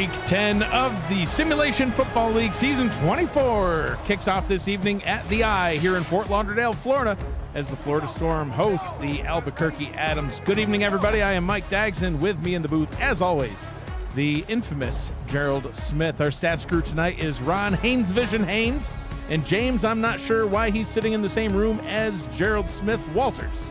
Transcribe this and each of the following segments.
Week 10 of the Simulation Football League Season 24 kicks off this evening at the I here in Fort Lauderdale, Florida, as the Florida Storm hosts the Albuquerque Adams. Good evening, everybody. I am Mike Daggs, and with me in the booth, as always, the infamous Gerald Smith. Our stats crew tonight is Ron Haynes-Vision Haynes, and James, I'm not sure why he's sitting in the same room as Gerald Smith Walters.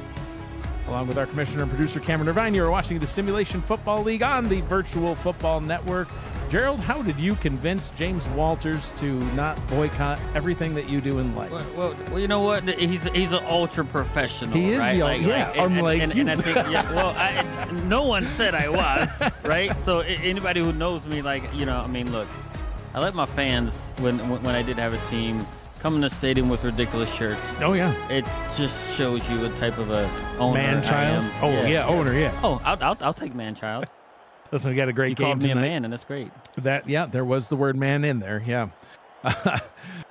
Along with our commissioner and producer, Cameron Irvine, you are watching the Simulation Football League on the Virtual Football Network. Gerald, how did you convince James Walters to not boycott everything that you do in life? Well, you know what? He's an ultra professional. He is, right? unlike you. And I think, no one said I was, right? So anybody who knows me, look, I let my fans, when I did have a team, come in the stadium with ridiculous shirts. Oh, yeah. It just shows you what type of a owner man-child? I am. Owner, yeah. Oh, I'll take man-child. Listen, we got a great game tonight. You called me a man, and that's great. There was the word man in there, yeah.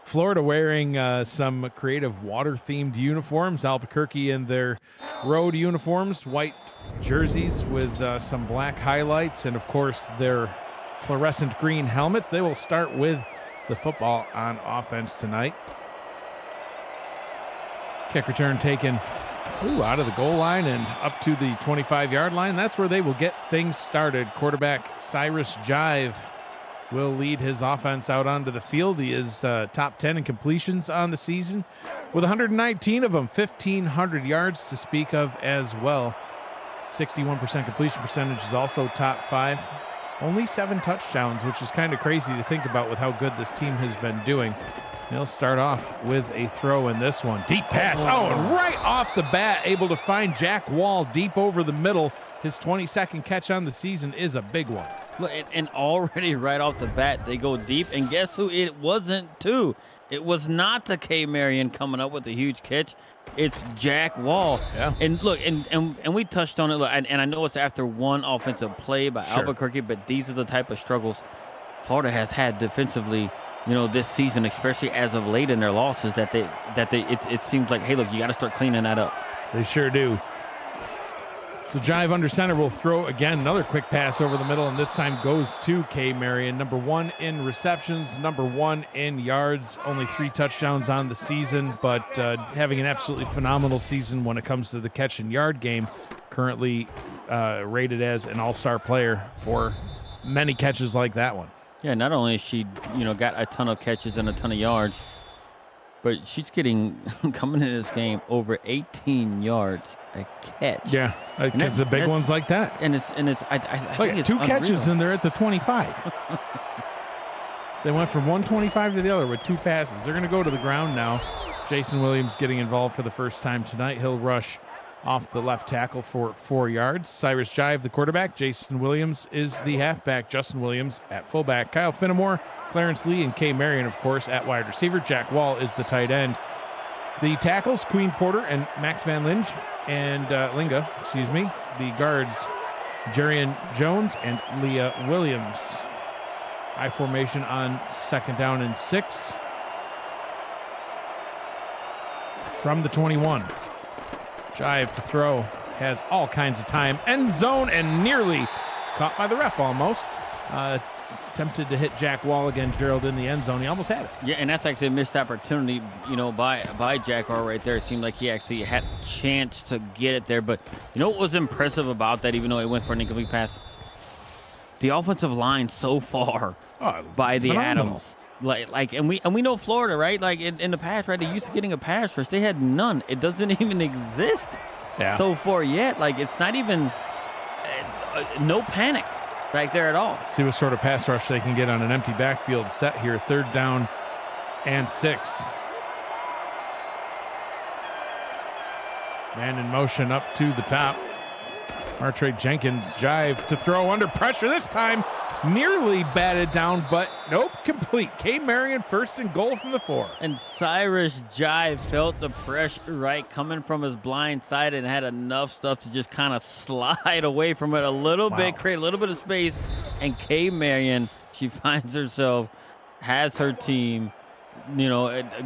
Florida wearing some creative water-themed uniforms. Albuquerque in their road uniforms, white jerseys with some black highlights, and, of course, their fluorescent green helmets. They will start with the football on offense tonight. Kick return taken out of the goal line and up to the 25-yard line. That's where they will get things started. Quarterback Cyrus Jive will lead his offense out onto the field. He is top 10 in completions on the season with 119 of them, 1,500 yards to speak of as well. 61% completion percentage is also top 5. Only 7 touchdowns, which is kind of crazy to think about with how good this team has been doing. He'll start off with a throw in this one. Deep pass. And right off the bat, able to find Jack Wall deep over the middle. His 22nd catch on the season is a big one. Look, and already right off the bat, they go deep. And guess who it wasn't to? It was not the K. Marion coming up with a huge catch. It's Jack Wall. Yeah. And look, and we touched on it, and I know it's after one offensive play by Albuquerque, but these are the type of struggles Florida has had defensively, this season, especially as of late in their losses, that it seems like, hey, look, you got to start cleaning that up. They sure do. So Jive under center will throw again, another quick pass over the middle, and this time goes to K. Marion. Number 1 in receptions, number 1 in yards, only 3 touchdowns on the season, but having an absolutely phenomenal season when it comes to the catch and yard game. Currently rated as an all-star player for many catches like that one. Yeah, not only has she, got a ton of catches and a ton of yards, but she's getting, coming in this game, over 18 yards a catch. Yeah, because the big ones like that. And I think it's 2 catches and they're at the 25. They went from 125 to the other with 2 passes. They're going to go to the ground now. Jason Williams getting involved for the first time tonight. He'll rush off the left tackle for 4 yards. Cyrus Jive, the quarterback. Jason Williams is the halfback. Justin Williams at fullback. Kyle Finnemore, Clarence Lee, and K. Marion, of course, at wide receiver. Jack Wall is the tight end. The tackles, Queen Porter and Max Van Linge and Linga. The guards, Jerian Jones and Leah Williams. I formation on 2nd down and 6. From the 21. Jive to throw, has all kinds of time. End zone and nearly caught by the ref almost. Attempted to hit Jack Wall again, Gerald, in the end zone. He almost had it. Yeah, and that's actually a missed opportunity, by Jack Wall right there. It seemed like he actually had a chance to get it there. But what was impressive about that, even though it went for an incomplete pass? The offensive line so far by the phenomenal. Adams. And we know Florida, right? Like in the past, right? They used to getting a pass rush. They had none. It doesn't even exist so far yet. Like, it's not even no panic back there at all. See what sort of pass rush they can get on an empty backfield set here. 3rd down and 6. Man in motion up to the top. Martre Jenkins, Jive to throw under pressure this time. Nearly batted down, but nope, complete. K. Marion 1st and goal from the 4. And Cyrus Jive felt the pressure, coming from his blind side, and had enough stuff to just kind of slide away from it a little bit, create a little bit of space. And K. Marion, she finds herself, has her team,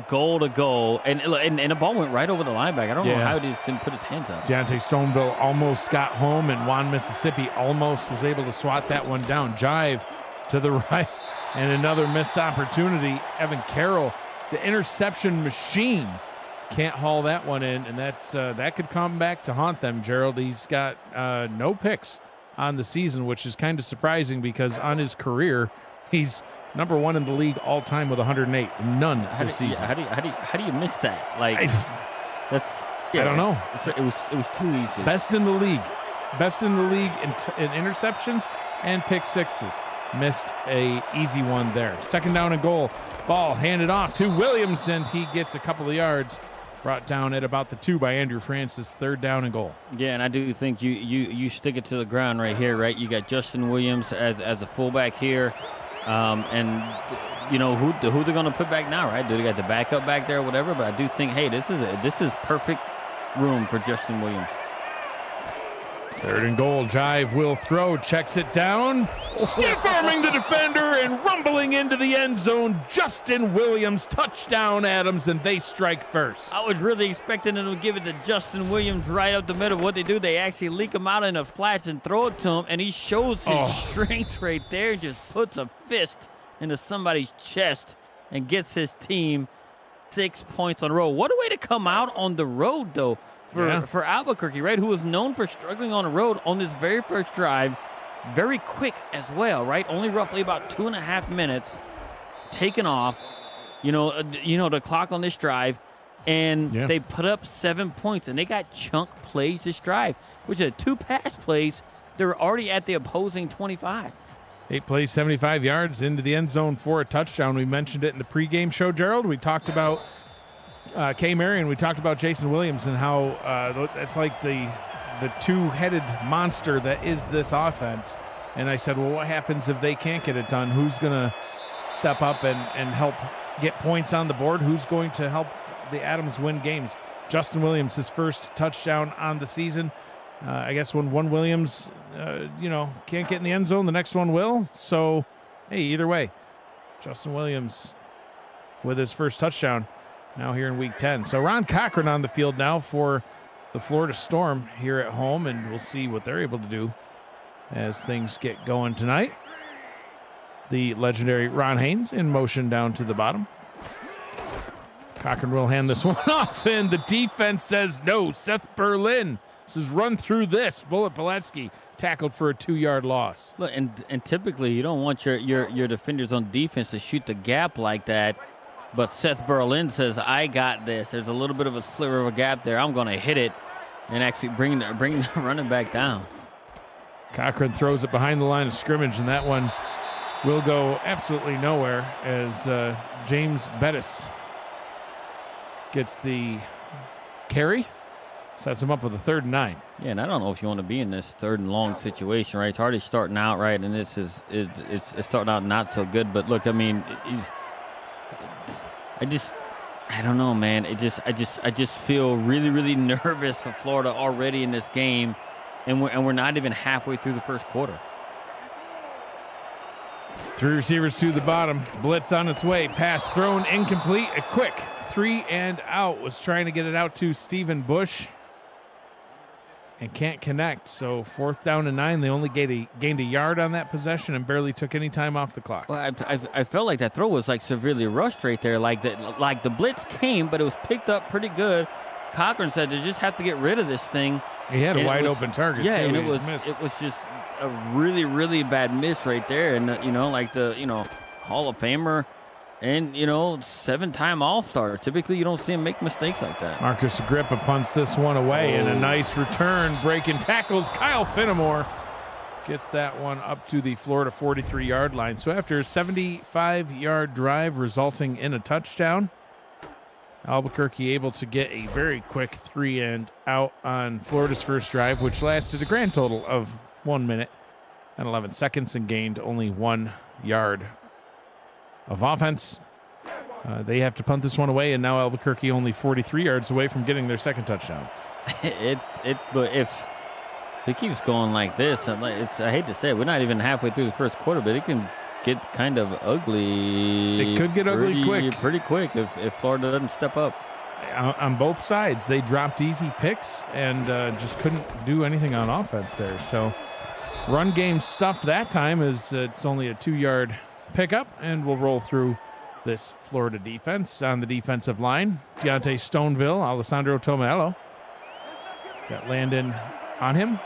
goal to goal, and the ball went right over the linebacker. I don't know how he didn't put his hands up. Deontay Stoneville almost got home, and Juan, Mississippi almost was able to swat that one down. Jive to the right, and another missed opportunity. Evan Carroll, the interception machine, can't haul that one in, and that could come back to haunt them, Gerald. He's got no picks on the season, which is kind of surprising because on his career, he's number 1 in the league all time with 108. None this season. How do you miss that? Like, that's I don't know. It was too easy. Best in the league in interceptions and pick sixes. Missed a easy one there. Second down and goal. Ball handed off to Williams, and he gets a couple of yards. Brought down at about the 2 by Andrew Francis. Third down and goal. Yeah, and I do think you stick it to the ground right here, right? You got Justin Williams as a fullback here, and you know who they're going to put back now, right? Do they got the backup back there or whatever? But I do think, hey, this is perfect room for Justin Williams. Third and goal. Jive will throw, checks it down, stiff-arming the defender and rumbling into the end zone. Justin Williams, touchdown, Adams, and they strike first. I was really expecting them to give it to Justin Williams right up the middle. What they do, they actually leak him out in a flash and throw it to him, and he shows his strength right there and just puts a fist into somebody's chest and gets his team 6 points on a row. What a way to come out on the road, though. For Albuquerque, right, who was known for struggling on the road on this very first drive. Very quick as well, right? Only roughly about 2.5 minutes taken off, you know, the clock on this drive. And they put up 7 points, and they got chunk plays this drive, which are 2 pass plays. They're already at the opposing 25. 8 plays, 75 yards into the end zone for a touchdown. We mentioned it in the pregame show, Gerald. We talked about K. Marion, we talked about Jason Williams and how it's like the two-headed monster that is this offense. And I said, well, what happens if they can't get it done? Who's going to step up and help get points on the board? Who's going to help the Adams win games? Justin Williams, his first touchdown on the season. I guess when one Williams, can't get in the end zone, the next one will. So, hey, either way, Justin Williams with his first touchdown. Now here in Week 10. So Ron Cochran on the field now for the Florida Storm here at home, and we'll see what they're able to do as things get going tonight. The legendary Ron Haynes in motion down to the bottom. Cochran will hand this one off, and the defense says no. Seth Berlin says run through this. Bullet Biletsky tackled for a 2-yard loss. Look, and typically you don't want your defenders on defense to shoot the gap like that. But Seth Berlin says, I got this. There's a little bit of a sliver of a gap there. I'm going to hit it and actually bring the running back down. Cochran throws it behind the line of scrimmage, and that one will go absolutely nowhere as James Bettis gets the carry. Sets him up with a 3rd and 9. Yeah, and I don't know if you want to be in this 3rd and long situation, right? It's already starting out, right? And it's starting out not so good. But look, I mean, I don't know, man. I just feel really, really nervous for Florida already in this game, and we're not even halfway through the first quarter. 3 receivers to the bottom. Blitz on its way. Pass thrown incomplete. A quick 3 and out. Was trying to get it out to Stephen Bush and can't connect. So 4th down and 9. They only gained a yard on that possession and barely took any time off the clock. Well, I felt like that throw was like severely rushed right there. Like the blitz came, but it was picked up pretty good. Cochran said they just have to get rid of this thing. He had a wide open target. Yeah, too. And it was just a really, really bad miss right there. And like the Hall of Famer. And, 7-time All-Star. Typically, you don't see him make mistakes like that. Marcus Agrippa punts this one away, and a nice return. Breaking tackles. Kyle Finnemore gets that one up to the Florida 43-yard line. So after a 75-yard drive resulting in a touchdown, Albuquerque able to get a very quick 3 and out on Florida's first drive, which lasted a grand total of 1 minute and 11 seconds and gained only 1 yard of offense. They have to punt this one away, and now Albuquerque only 43 yards away from getting their second touchdown. If it keeps going like this, I hate to say it, we're not even halfway through the first quarter, but it can get kind of ugly. It could get ugly pretty quick if Florida doesn't step up. On both sides, they dropped easy picks and just couldn't do anything on offense there. So Run game stuffed that time as it's only a 2-yard pickup, and we'll roll through this Florida defense. On the defensive line, Deontay Stoneville, Alessandro Tomello. Got Landon on him.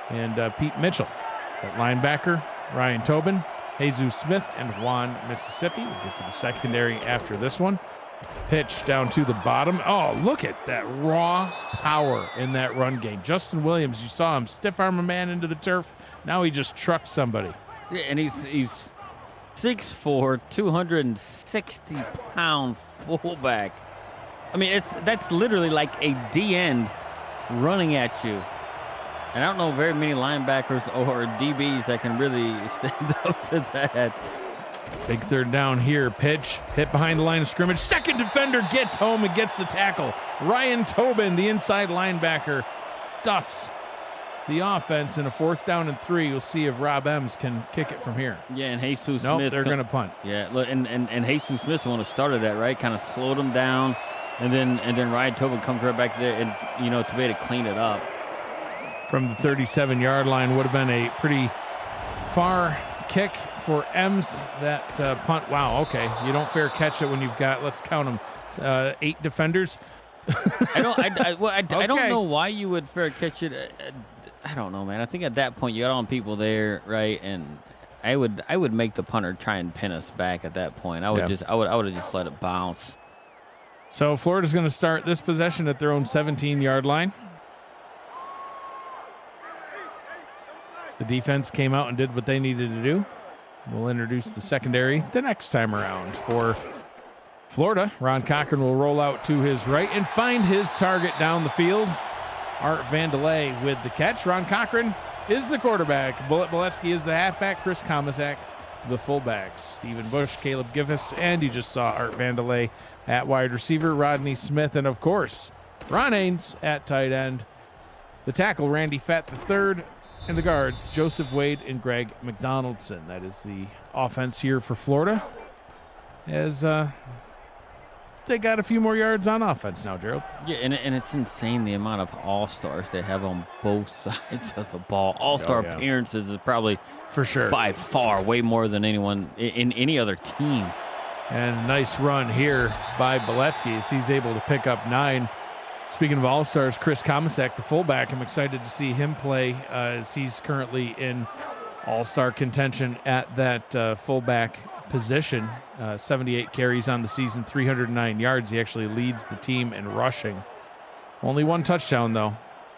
And Pete Mitchell. At linebacker, Ryan Tobin, Jesus Smith, and Juan Mississippi. We'll get to the secondary after this one. Pitch down to the bottom. Oh, look at that raw power in that run game. Justin Williams, you saw him stiff arm a man into the turf. Now he just trucked somebody. Yeah, and he's 6'4", 260-pound fullback. I mean, that's literally like a D-end running at you. And I don't know very many linebackers or DBs that can really stand up to that. Big third down here. Pitch hit behind the line of scrimmage. Second defender gets home and gets the tackle. Ryan Tobin, the inside linebacker, stuffs the offense in a 4th down and 3. You'll see if Rob Ems can kick it from here. Yeah, and Jesus Nope, Smith. they're going to punt. Yeah, look, and Jesus Smith want to start that, right? Kind of slowed him down, and then Ryan Tobin comes right back there and to be able to clean it up. From the 37-yard line would have been a pretty far kick for Ems. That punt, wow, okay. You don't fair catch it when you've got, let's count them, 8 defenders. I don't know why you would fair catch it. I don't know, man. I think at that point you got on people there, right? And I would make the punter try and pin us back at that point. I would have just let it bounce. So Florida's going to start this possession at their own 17-yard line. The defense came out and did what they needed to do. We'll introduce the secondary the next time around. For Florida, Ron Cochran will roll out to his right and find his target down the field. Art Vandelay with the catch. Ron Cochran is the quarterback. Bullet Bolesky is the halfback. Chris Komisak, the fullbacks. Stephen Bush, Caleb Giffis, and you just saw Art Vandelay at wide receiver. Rodney Smith, and of course, Ron Haynes at tight end. The tackle, Randy Fett III. And the guards, Joseph Wade and Greg McDonaldson. That is the offense here for Florida. As they got a few more yards on offense now, Gerald. Yeah, and it's insane the amount of all-stars they have on both sides of the ball. All-star appearances is probably, for sure, by far, way more than anyone in any other team. And nice run here by Bolesky as he's able to pick up 9. Speaking of all-stars, Chris Komisak, the fullback, I'm excited to see him play as he's currently in all-star contention at that fullback position. 78 carries on the season, 309 yards. He actually leads the team in rushing. Only 1 touchdown, though.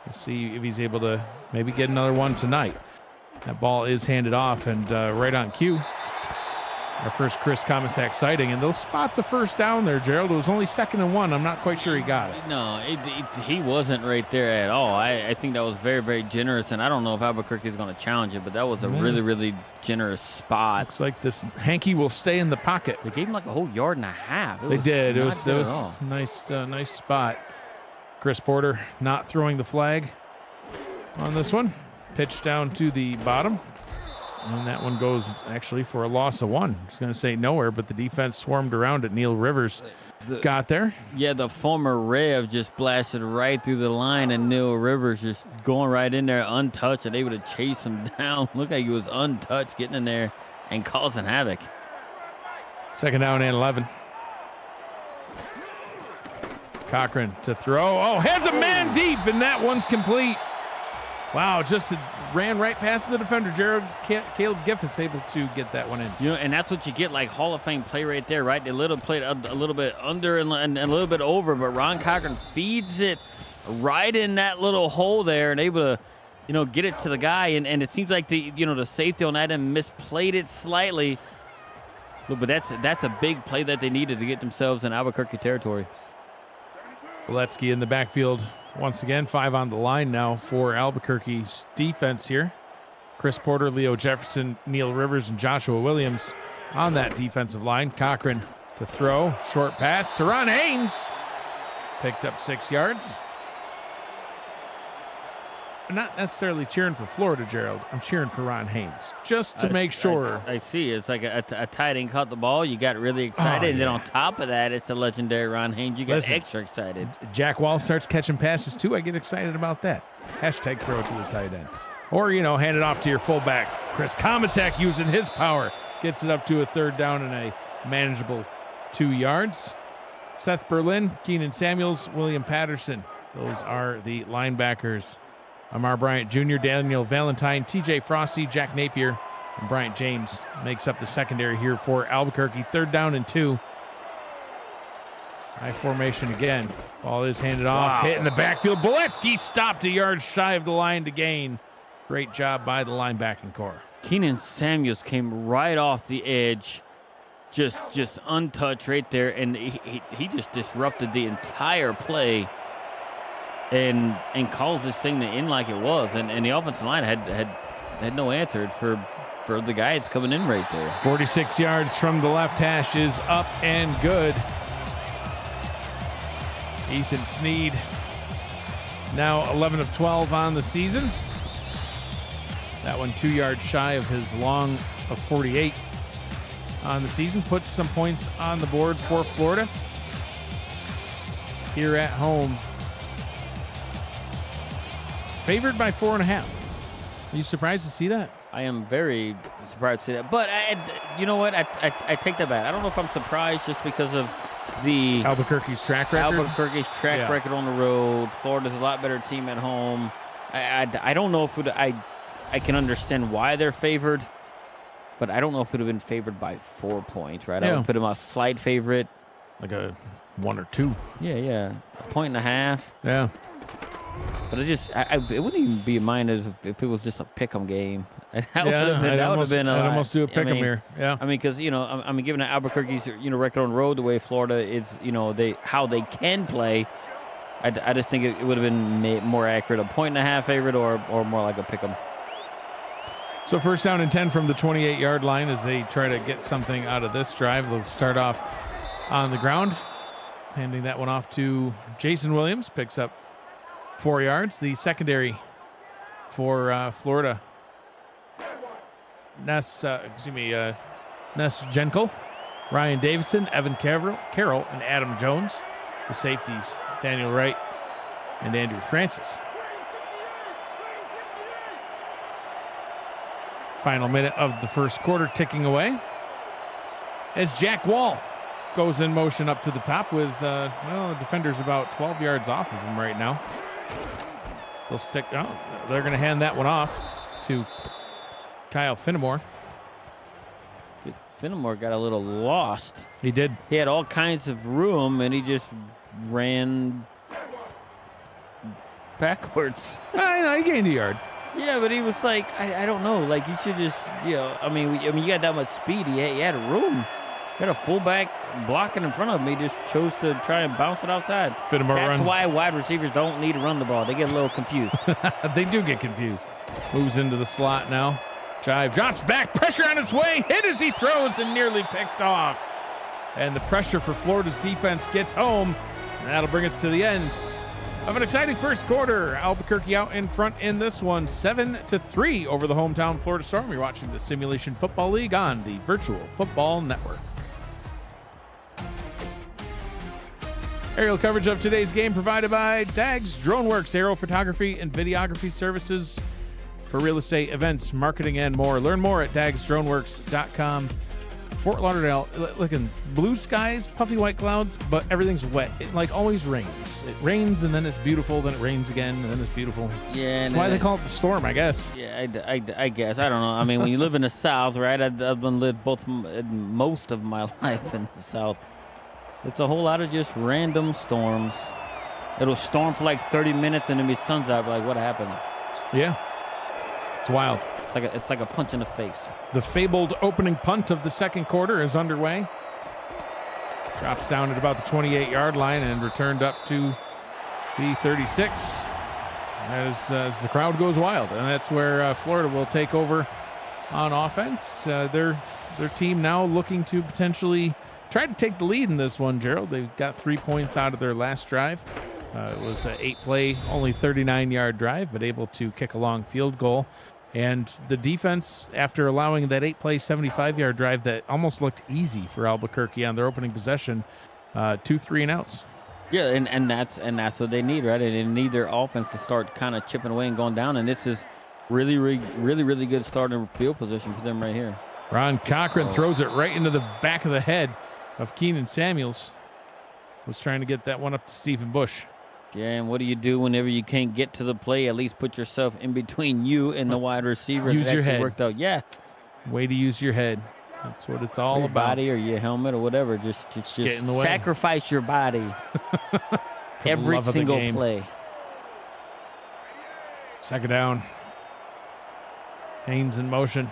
We'll see if he's able to maybe get another one tonight. That ball is handed off, and right on cue, our first Chris Komisak sighting, and they'll spot the first down there, Gerald. It was only 2nd and 1. I'm not quite sure he got it. No, he wasn't right there at all. I think that was very, very generous, and I don't know if Albuquerque is going to challenge it, but that was a really, really generous spot. Looks like this hanky will stay in the pocket. They gave him like a whole 1.5 yards. They did. It was nice spot. Chris Porter not throwing the flag on this one. Pitch down to the bottom. And that one goes actually for a loss of 1. I was going to say nowhere, but the defense swarmed around it. Neil Rivers got there. Yeah, the former Rev just blasted right through the line, and Neil Rivers just going right in there untouched and able to chase him down. Looked like he was untouched, getting in there and causing havoc. 2nd down and 11. Cochran to throw. Oh, has a man deep, and that one's complete. Wow, just ran right past the defender. Caleb Giffis able to get that one in. And that's what you get, like Hall of Fame play right there, right? They played a little bit under and a little bit over, but Ron Cochran feeds it right in that little hole there and able to, get it to the guy. And it seems like the safety on that end misplayed it slightly. But that's a big play that they needed to get themselves in Albuquerque territory. Bolesky in the backfield. Once again, 5 on the line now for Albuquerque's defense here. Chris Porter, Leo Jefferson, Neil Rivers, and Joshua Williams on that defensive line. Cochran to throw. Short pass to Ron Haynes. Picked up 6 yards. I'm not necessarily cheering for Florida, Gerald. I'm cheering for Ron Haynes, just to make sure. I see. It's like a tight end caught the ball. You got really excited. And then on top of that, it's the legendary Ron Haynes. You got extra excited. Jack Wall starts catching passes, too. I get excited about that. Hashtag throw it to the tight end. Or, hand it off to your fullback. Chris Komisak using his power. Gets it up to a 3rd down and a manageable 2 yards. Seth Berlin, Keenan Samuels, William Patterson. Those are the linebackers. Amar Bryant Jr., Daniel Valentine, TJ Frosty, Jack Napier, and Bryant James makes up the secondary here for Albuquerque. 3rd down and 2. High formation again. Ball is handed off. Hit in the backfield. Boletsky stopped a yard shy of the line to gain. Great job by the linebacking core. Keenan Samuels came right off the edge, just untouched right there, and he just disrupted the entire play and calls this thing to end like it was. And the offensive line had no answer for the guys coming in right there. 46 yards from the left hash is up and good. Ethan Sneed now 11 of 12 on the season. That one 2 yards shy of his long of 48 on the season. Puts some points on the board for Florida here at home. Favored by 4.5. Are you surprised to see that? I am very surprised to see that. But you know what? I take that back. I don't know if I'm surprised just because of the Albuquerque's track record. Albuquerque's track record on the road. Florida's a lot better team at home. I don't know if I can understand why they're favored, but I don't know if it would have been favored by 4 points, right? I would put them a slight favorite. Like a 1 or 2. Yeah. 1.5. Yeah. But it wouldn't even be mine if it was just a pick'em game. That would have been I'd almost do a pick'em here. Yeah. I mean, because given that Albuquerque's record on the road the way Florida is, how they can play, I just think it would have been more accurate, a 1.5 favorite or more like a pick'em. So 1st down and 10 from the 28-yard line as they try to get something out of this drive. They'll start off on the ground, handing that one off to Jason Williams. Picks up 4 yards. The secondary for Florida, Ness Jenkel, Ryan Davison, Evan Carroll, and Adam Jones. The safeties, Daniel Wright and Andrew Francis. Final minute of the first quarter ticking away as Jack Wall goes in motion up to the top with, the defender's about 12 yards off of him right now. They're going to hand that one off to Kyle Finnemore. Finnemore got a little lost. He did. He had all kinds of room, and he just ran backwards. I know, he gained a yard. Yeah, but he was like, I don't know. Like, you should just, you got that much speed. He had room. He had a fullback blocking in front of him. He just chose to try and bounce it outside. That's why wide receivers don't need to run the ball. They get a little confused. They do get confused. Moves into the slot now. Jive drops back. Pressure on his way. Hit as he throws and nearly picked off. And the pressure for Florida's defense gets home. And that'll bring us to the end of an exciting first quarter. Albuquerque out in front in this one, 7-3 over the hometown Florida Storm. You're watching the Simulation Football League on the Virtual Football Network. Aerial coverage of today's game provided by Dags DroneWorks, aerial photography and videography services for real estate, events, marketing, and more. Learn more at dagsdroneworks.com. Fort Lauderdale, looking blue skies, puffy white clouds, but everything's wet. It always rains. It rains and then it's beautiful, then it rains again, and then it's beautiful. Yeah, that's why they call it the storm, I guess. Yeah, I guess. I don't know. I mean, when you live in the South, right? I've lived most of my life in the South. It's a whole lot of just random storms. It'll storm for like 30 minutes and then the sun's out. Like, what happened? Yeah, it's wild. It's like a punch in the face. The fabled opening punt of the second quarter is underway. Drops down at about the 28-yard line and returned up to the 36 as the crowd goes wild. And that's where Florida will take over on offense. Their team now looking to potentially try to take the lead in this one, Gerald. They've got 3 points out of their last drive. It was an 8-play, only 39-yard drive, but able to kick a long field goal. And the defense, after allowing that 8-play, 75-yard drive that almost looked easy for Albuquerque on their opening possession, 2 3-and-outs. Yeah, and that's what they need, right? And they need their offense to start kind of chipping away and going down. And this is Really good starting field position for them right here. Ron Cochran throws it right into the back of the head of Keenan Samuels. Was trying to get that one up to Stephen Bush. Yeah, and what do you do whenever you can't get to the play? At least put yourself in between you and the wide receiver. Use your head. Worked out. Yeah. Way to use your head. That's what it's all your about. Body or your helmet or whatever. Just get in the way. Sacrifice your body. Every single play. Second down. Haynes in motion.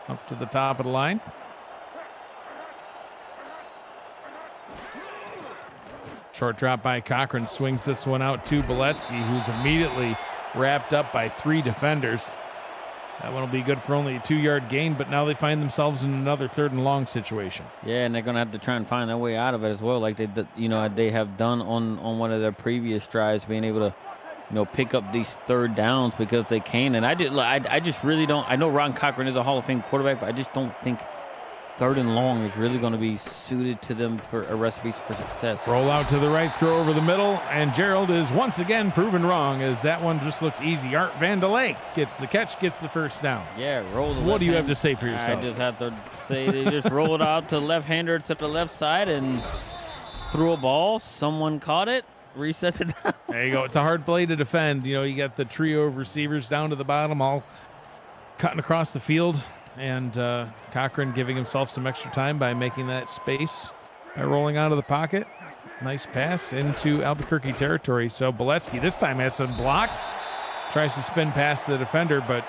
Up to the top of the line. Short drop by Cochran, swings this one out to Beletsky, who's immediately wrapped up by 3 defenders. That one will be good for only a 2-yard gain, but now they find themselves in another 3rd and long situation. Yeah, and they're going to have to try and find their way out of it as well, like they have done on one of their previous drives, being able to pick up these 3rd downs because they can. And I just really don't. I know Ron Cochran is a Hall of Fame quarterback, but I just don't think 3rd and long is really going to be suited to them for a recipe for success. Roll out to the right, throw over the middle, and Gerald is once again proven wrong, as that one just looked easy. Art Vandelay gets the catch, gets the first down. Yeah, roll the What do you have to say for yourself? I just have to say they just rolled out to left-hander to the left side and threw a ball. Someone caught it, resets it down. There you go. It's a hard play to defend. You got the trio of receivers down to the bottom, all cutting across the field. And Cochran giving himself some extra time by making that space by rolling out of the pocket. Nice pass into Albuquerque territory. So Beletsky this time has some blocks. Tries to spin past the defender, but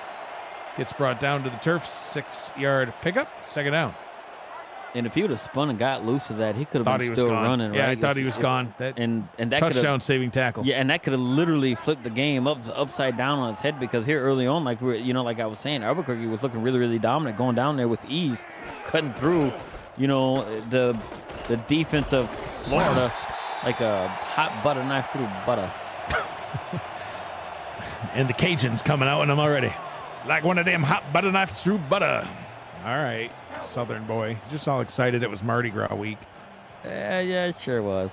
gets brought down to the turf. 6-yard pickup, second down. And if he would have spun and got loose of that, he could have been still running. Yeah, right? I thought he was gone. That touchdown saving tackle. Yeah, and that could have literally flipped the game upside down on its head, because here early on, like I was saying, Albuquerque was looking really dominant, going down there with ease, cutting through, the defense of Florida like a hot butter knife through butter. And the Cajuns coming out in them already, like one of them hot butter knives through butter. All right. Southern boy, just all excited. It was Mardi Gras week. Yeah, it sure was.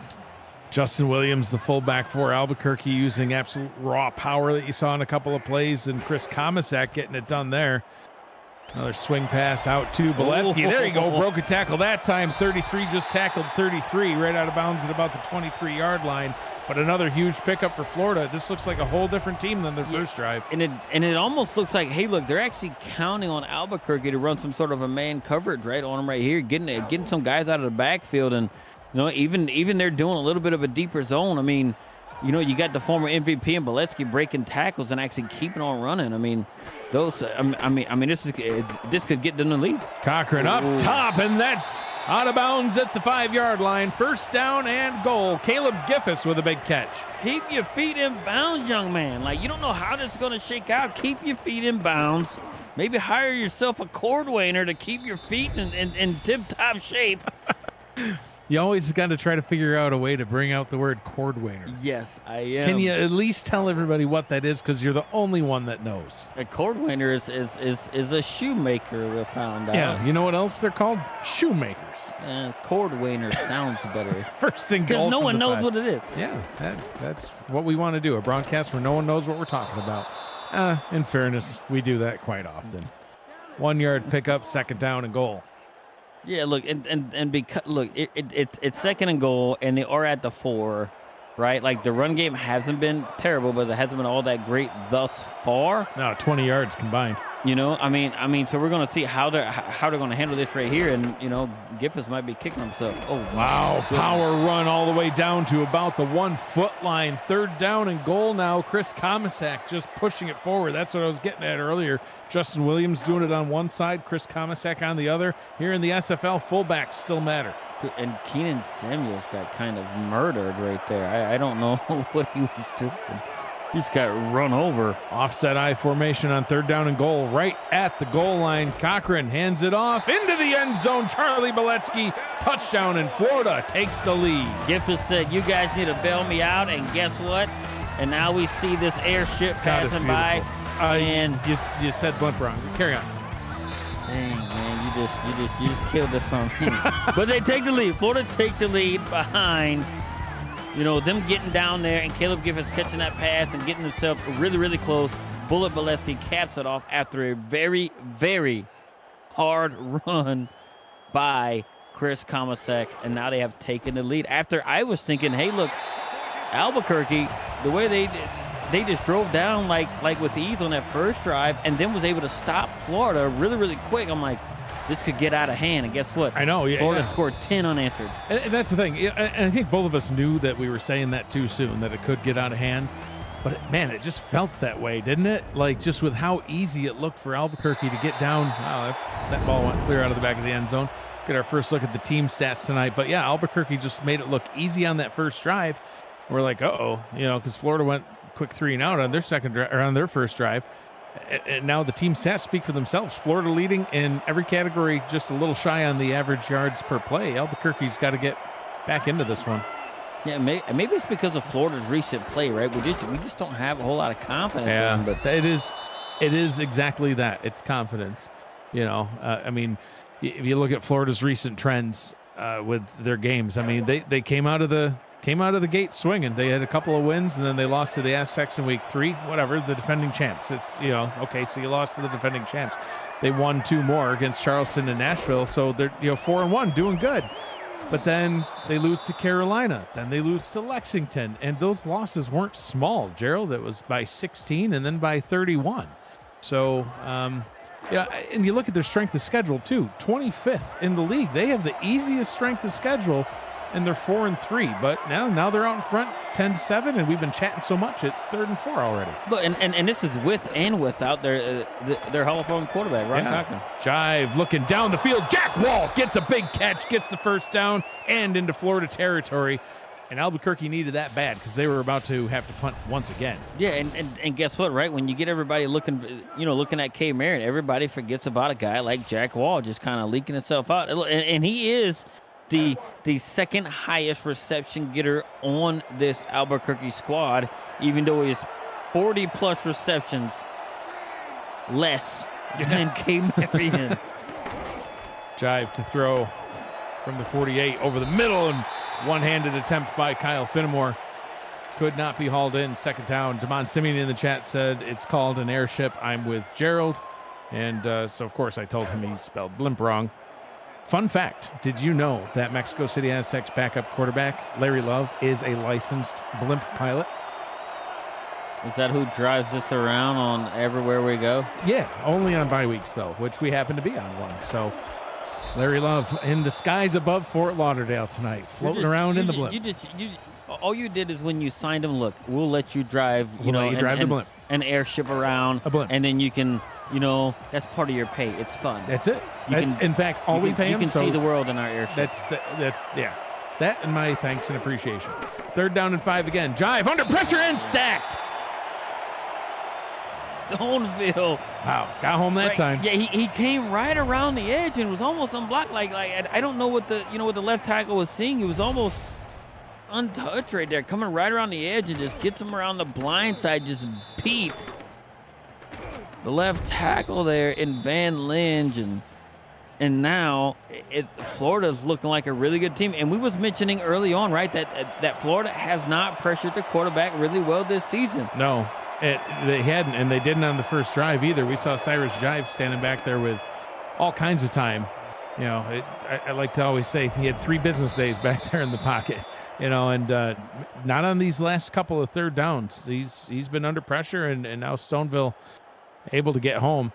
Justin Williams, the fullback for Albuquerque, using absolute raw power that you saw in a couple of plays, and Chris Komisak getting it done there. Another swing pass out to Beletsky. There you go, broke a tackle that time. 33 just tackled 33 right out of bounds at about the 23-yard line. But another huge pickup for Florida. This looks like a whole different team than their first drive. And it almost looks like, hey, look, they're actually counting on Albuquerque to run some sort of a man coverage right on them right here, getting some guys out of the backfield, and even they're doing a little bit of a deeper zone. I mean, you got the former MVP and Beletsky breaking tackles and actually keeping on running. I mean, this could get them the lead. Cochran up top, and that's out of bounds at the 5-yard line. First down and goal. Caleb Giffis with a big catch. Keep your feet in bounds, young man. Like, you don't know how this is going to shake out. Keep your feet in bounds. Maybe hire yourself a cordwainer to keep your feet in tip-top shape. You always got to try to figure out a way to bring out the word cordwainer. Yes, I am. Can you at least tell everybody what that is? Because you're the only one that knows. A cordwainer is a shoemaker, we found out. Yeah, you know what else they're called? Shoemakers. Cordwainer sounds better. First and goal. Because no one knows what it is. Yeah, that's what we want to do. A broadcast where no one knows what we're talking about. In fairness, we do that quite often. 1-yard pickup, second down and goal. Yeah, look, and because it's second and goal, and they are at the 4, right? Like, the run game hasn't been terrible, but it hasn't been all that great thus far. No, 20 yards combined. I mean, so we're gonna see how they're gonna handle this right here, and Giffis might be kicking himself. Oh wow! Power run all the way down to about the 1-foot line. Third down and goal now. Chris Komisak just pushing it forward. That's what I was getting at earlier. Justin Williams doing it on one side, Chris Komisak on the other. Here in the SFL, fullbacks still matter. And Keenan Samuels got kind of murdered right there. I don't know what he was doing. He just got run over. Offset I formation on third down and goal right at the goal line. Cochran hands it off into the end zone. Charlie Beletsky, touchdown, and Florida takes the lead. Giffis said, you guys need to bail me out, and guess what? And now we see this airship passing by. And you said blimp wrong. Carry on. Dang, man, you just killed it from me. But they take the lead. Florida takes the lead behind them getting down there, and Caleb Giffis catching that pass and getting himself really, really close Bullet Bolesky caps it off after a very, very hard run by Chris Komasek, and now they have taken the lead. After I was thinking, hey, look, Albuquerque, the way they just drove down like with ease on that first drive, and then was able to stop Florida really, really quick. I'm like, this could get out of hand. And guess what? I know. Yeah, Florida scored 10 unanswered. And that's the thing. And I think both of us knew that we were saying that too soon, that it could get out of hand. But man, it just felt that way, didn't it? Like just with how easy it looked for Albuquerque to get down. Wow, that ball went clear out of the back of the end zone. Get our first look at the team stats tonight. But yeah, Albuquerque just made it look easy on that first drive. We're like, uh-oh, because Florida went quick 3 and out on their on their first drive. And now the team stats speak for themselves. Florida leading in every category, just a little shy on the average yards per play. Albuquerque's got to get back into this one. Yeah, maybe it's because of Florida's recent play, right? We just don't have a whole lot of confidence in them. But it is exactly that. It's confidence. I mean, if you look at Florida's recent trends with their games, I mean, they came out of the gate swinging. They had a couple of wins, and then they lost to the Aztecs in week 3. Whatever, the defending champs. It's okay. So you lost to the defending champs. They won 2 more against Charleston and Nashville. So they're 4-1, doing good. But then they lose to Carolina. Then they lose to Lexington. And those losses weren't small, Gerald. It was by 16 and then by 31. So, and you look at their strength of schedule, too. 25th in the league. They have the easiest strength of schedule, and they're 4-3. But now they're out in front 10-7, and we've been chatting so much, it's 3rd and 4 already. But and this is with and without their Hall of Fame quarterback, Ron Cochran. Jive looking down the field. Jack Wall gets a big catch, gets the first down, and into Florida territory. And Albuquerque needed that bad because they were about to have to punt once again. Yeah, and guess what, right? When you get everybody looking at K. Marion, everybody forgets about a guy like Jack Wall just kind of leaking himself out. And he is the second highest reception getter on this Albuquerque squad, even though he has 40-plus receptions less than K. Marion. Jive to throw from the 48 over the middle, and one-handed attempt by Kyle Finnemore. Could not be hauled in. Second down. Damon Simeon in the chat said it's called an airship. I'm with Gerald. And so, of course, I told him he spelled blimp wrong. Fun fact, did you know that Mexico City Aztecs backup quarterback, Larry Love, is a licensed blimp pilot? Is that who drives this around on everywhere we go? Yeah, only on bye weeks, though, which we happen to be on one. So Larry Love in the skies above Fort Lauderdale tonight, floating around in the blimp. All you did is when you signed him, look, we'll let you drive, the blimp. An airship around, a blimp. And then you can, that's part of your pay. It's fun. That's it. In fact, all we pay him. You can see the world in our airship. That and my thanks and appreciation. 3rd down and 5 again. Jive under pressure and sacked. Stoneville. Wow, got home that time. Yeah, he came right around the edge and was almost unblocked. Like I don't know what the left tackle was seeing. He was almost untouched right there, coming right around the edge and just gets him around the blind side, just beat the left tackle there in Van Lynch, and now Florida's looking like a really good team. And we was mentioning early on, right, that Florida has not pressured the quarterback really well this season. No. They hadn't, and they didn't on the first drive either. We saw Cyrus Jive standing back there with all kinds of time. I like to always say he had 3 business days back there in the pocket, and not on these last couple of 3rd downs. He's been under pressure, and now Stoneville able to get home.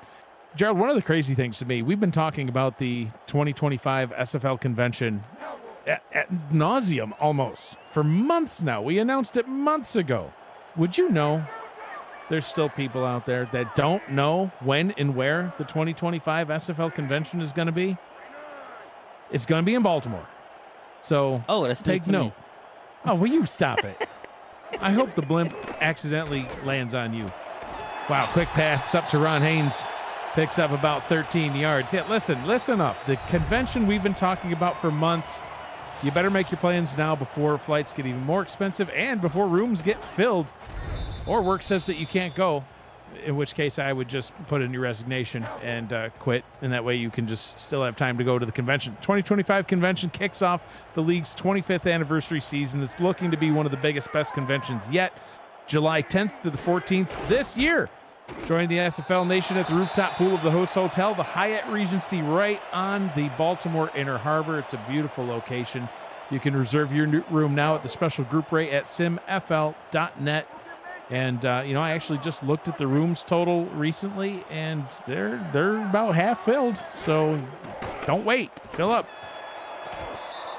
Gerald, one of the crazy things to me, we've been talking about the 2025 SFL convention at nauseum almost for months now. We announced it months ago. Would you know there's still people out there that don't know when and where the 2025 SFL convention is going to be? It's going to be in Baltimore. So take note. Oh, will you stop it? I hope the blimp accidentally lands on you. Wow, quick pass up to Ron Haynes. Picks up about 13 yards. Yeah, listen up. The convention we've been talking about for months. You better make your plans now before flights get even more expensive and before rooms get filled. Or work says that you can't go, in which case I would just put in your resignation and quit, and that way you can just still have time to go to the convention. 2025 convention kicks off the league's 25th anniversary season. It's looking to be one of the biggest, best conventions yet. July 10th to the 14th this year. Join the SFL Nation at the rooftop pool of the host hotel, the Hyatt Regency, right on the Baltimore Inner Harbor. It's a beautiful location. You can reserve your room now at the special group rate at simfl.net. And I actually just looked at the rooms total recently, and they're about half filled. So don't wait, fill up.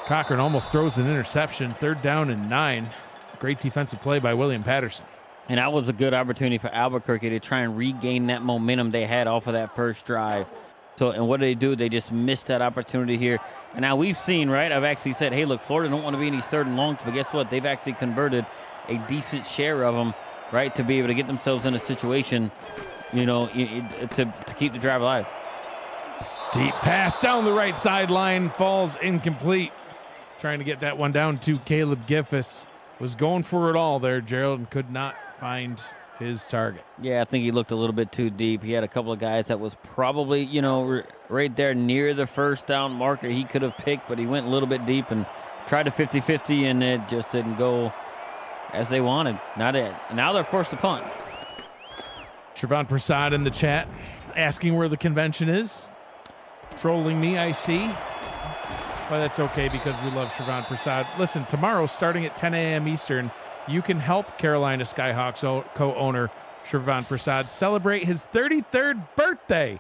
Cochran almost throws an interception. 3rd down and 9. Great defensive play by William Patterson. And that was a good opportunity for Albuquerque to try and regain that momentum they had off of that first drive. So, and what do? They just missed that opportunity here. And now we've seen, right? I've actually said, hey, look, Florida don't want to be any 3rd and longs, but guess what? They've actually converted a decent share of them, right, to be able to get themselves in a situation, to keep the drive alive. Deep pass down the right sideline, falls incomplete. Trying to get that one down to Caleb Giffis. Was going for it all there, Gerald, and could not find his target. Yeah, I think he looked a little bit too deep. He had a couple of guys that was probably, right there near the 1st down marker he could have picked, but he went a little bit deep and tried a 50-50, and it just didn't go as they wanted. Not it. Now they're forced to punt. Trevon Prasad in the chat asking where the convention is. Trolling me, I see. But that's okay because we love Trevon Prasad. Listen, tomorrow starting at 10 a.m. Eastern, you can help Carolina Skyhawks co-owner Trevon Prasad celebrate his 33rd birthday.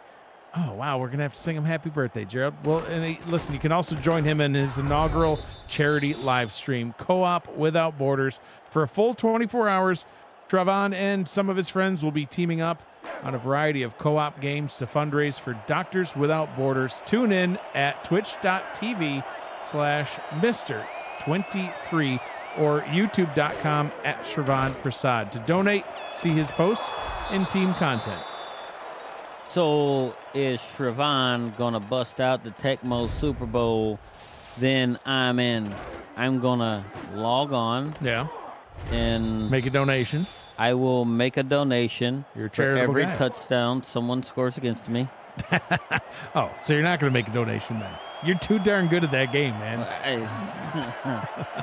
Oh, wow. We're going to have to sing him happy birthday, Gerald. Well, listen, you can also join him in his inaugural charity live stream, Co-op Without Borders. For a full 24 hours, Trevon and some of his friends will be teaming up on a variety of co-op games to fundraise for Doctors Without Borders. Tune in at twitch.tv/Mr23 or youtube.com/Trevon Prasad. To donate, see his posts and team content. So is Trevon going to bust out the Tecmo Super Bowl? Then I'm in. I'm going to log on. Yeah. And make a donation. I will make a donation for every guy. touchdown someone scores against me. Oh, so you're not going to make a donation then? You're too darn good at that game, man.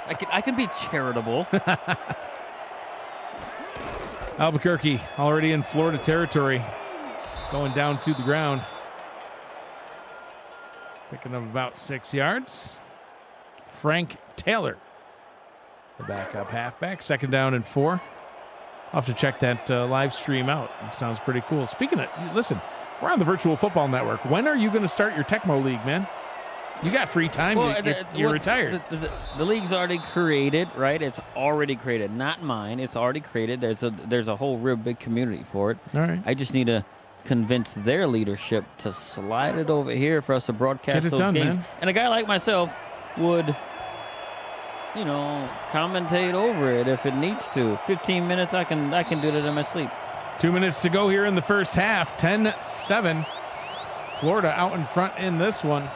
I can be charitable. Albuquerque already in Florida territory, going down to the ground. Picking up about 6 yards. Frank Taylor, the backup halfback. 2nd down and 4. I'll have to check that live stream out. It sounds pretty cool. Speaking of, listen, we're on the Virtual Football Network. When are you going to start your Tecmo League, man? You got free time. You're retired. The league's already created, right? It's already created. Not mine. It's already created. There's a whole real big community for it. All right. I just need to convince their leadership to slide it over here for us to broadcast those games. Man. And a guy like myself would, commentate over it if it needs to. 15 minutes, I can do that in my sleep. 2 minutes to go here in the first half. 10-7. Florida out in front in this one.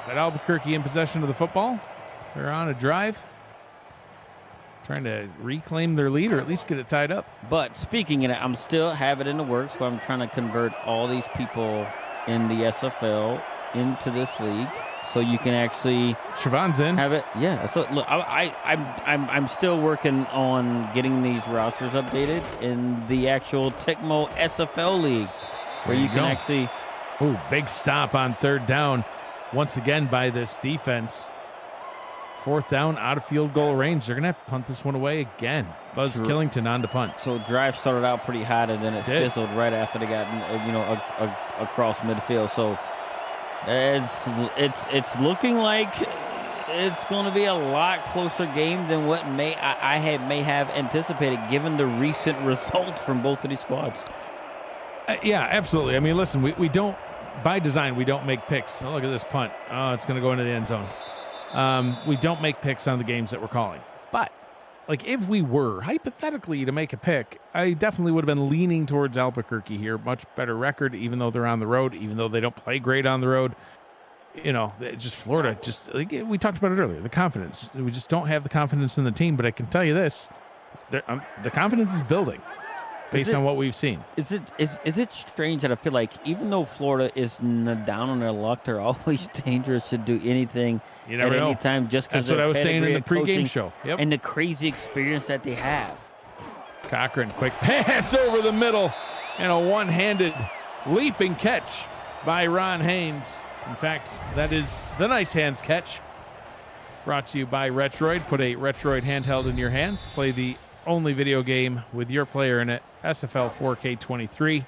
But Albuquerque in possession of the football. They're on a drive. Trying to reclaim their lead or at least get it tied up. But speaking of that, I'm still have it in the works where I'm trying to convert all these people in the SFL into this league. So you can actually Trevon's in. Have it, yeah. So look, I'm still working on getting these rosters updated in the actual Tecmo SFL league, where you can actually. Ooh, big stop on 3rd down, once again by this defense. 4th down, out of field goal range. They're gonna have to punt this one away again. Buzz Killington on to punt. So drive started out pretty hot, and then it fizzled right after they got across midfield. So. It's looking like it's going to be a lot closer game than what may have anticipated, given the recent results from both of these squads. Yeah, absolutely. I mean, listen, we don't, by design, we don't make picks. Oh, look at this punt. Oh, it's going to go into the end zone. We don't make picks on the games that we're calling. But like if we were hypothetically to make a pick, I definitely would have been leaning towards Albuquerque here. Much better record, even though they're on the road, even though they don't play great on the road. Just Florida, just like we talked about it earlier, the confidence. We just don't have the confidence in the team. But I can tell you this, the confidence is building based on what we've seen. Is it strange that I feel like even though Florida is down on their luck, they're always dangerous to do anything at any time just because that's what I was saying in the pregame show. Yep. And the crazy experience that they have. Cochran, quick pass over the middle. And a one-handed leaping catch by Ron Haynes. In fact, that is the Nice Hands catch. Brought to you by Retroid. Put a Retroid handheld in your hands. Play the only video game with your player in it, SFL 4K23.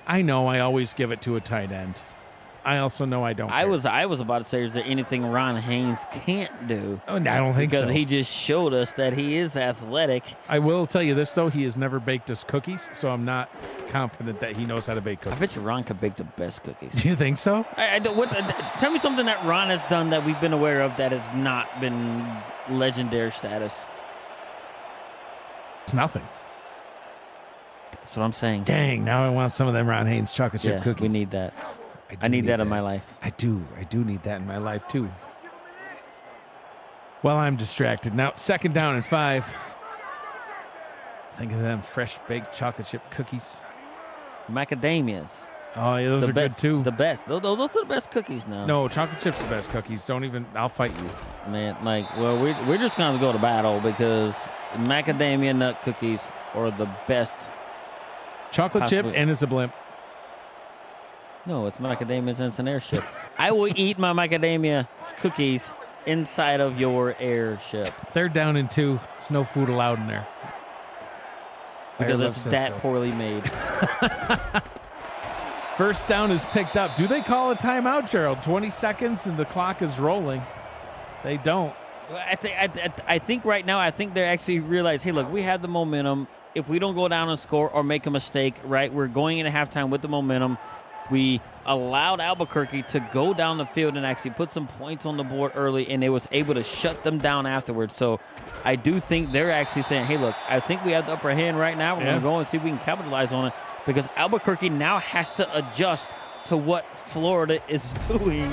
I know I always give it to a tight end. I also know I don't. I was about to say, is there anything Ron Haynes can't do? Oh, no, I don't think so. Because he just showed us that he is athletic. I will tell you this, though. He has never baked us cookies, so I'm not confident that he knows how to bake cookies. I bet you Ron could bake the best cookies. Do you think so? Tell me something that Ron has done that we've been aware of that has not been legendary status. It's nothing. That's what I'm saying. Dang, now I want some of them Ron Haynes chocolate chip cookies. We need that. I need that in my life. I do need that in my life, too. Well, I'm distracted. Now, 2nd down and 5. Think of them fresh baked chocolate chip cookies. Macadamias. Oh, yeah, those are best, good, too. The best. Those are the best cookies now. No, chocolate chips are the best cookies. I'll fight you. Man, we're just going to go to battle because macadamia nut cookies are the best. Chocolate chip, and it's a blimp. No, it's macadamias and it's an airship. I will eat my macadamia cookies inside of your airship. 3rd down and 2. There's no food allowed in there. Because it's that poorly made. 1st down is picked up. Do they call a timeout, Gerald? 20 seconds and the clock is rolling. They don't. I think right now, I think they actually realize, hey, look, we have the momentum. If we don't go down and score or make a mistake, right, we're going into halftime with the momentum. We allowed Albuquerque to go down the field and actually put some points on the board early, and they was able to shut them down afterwards. So I do think they're actually saying, hey, look, I think we have the upper hand right now. We're going to go and see if we can capitalize on it, because Albuquerque now has to adjust to what Florida is doing.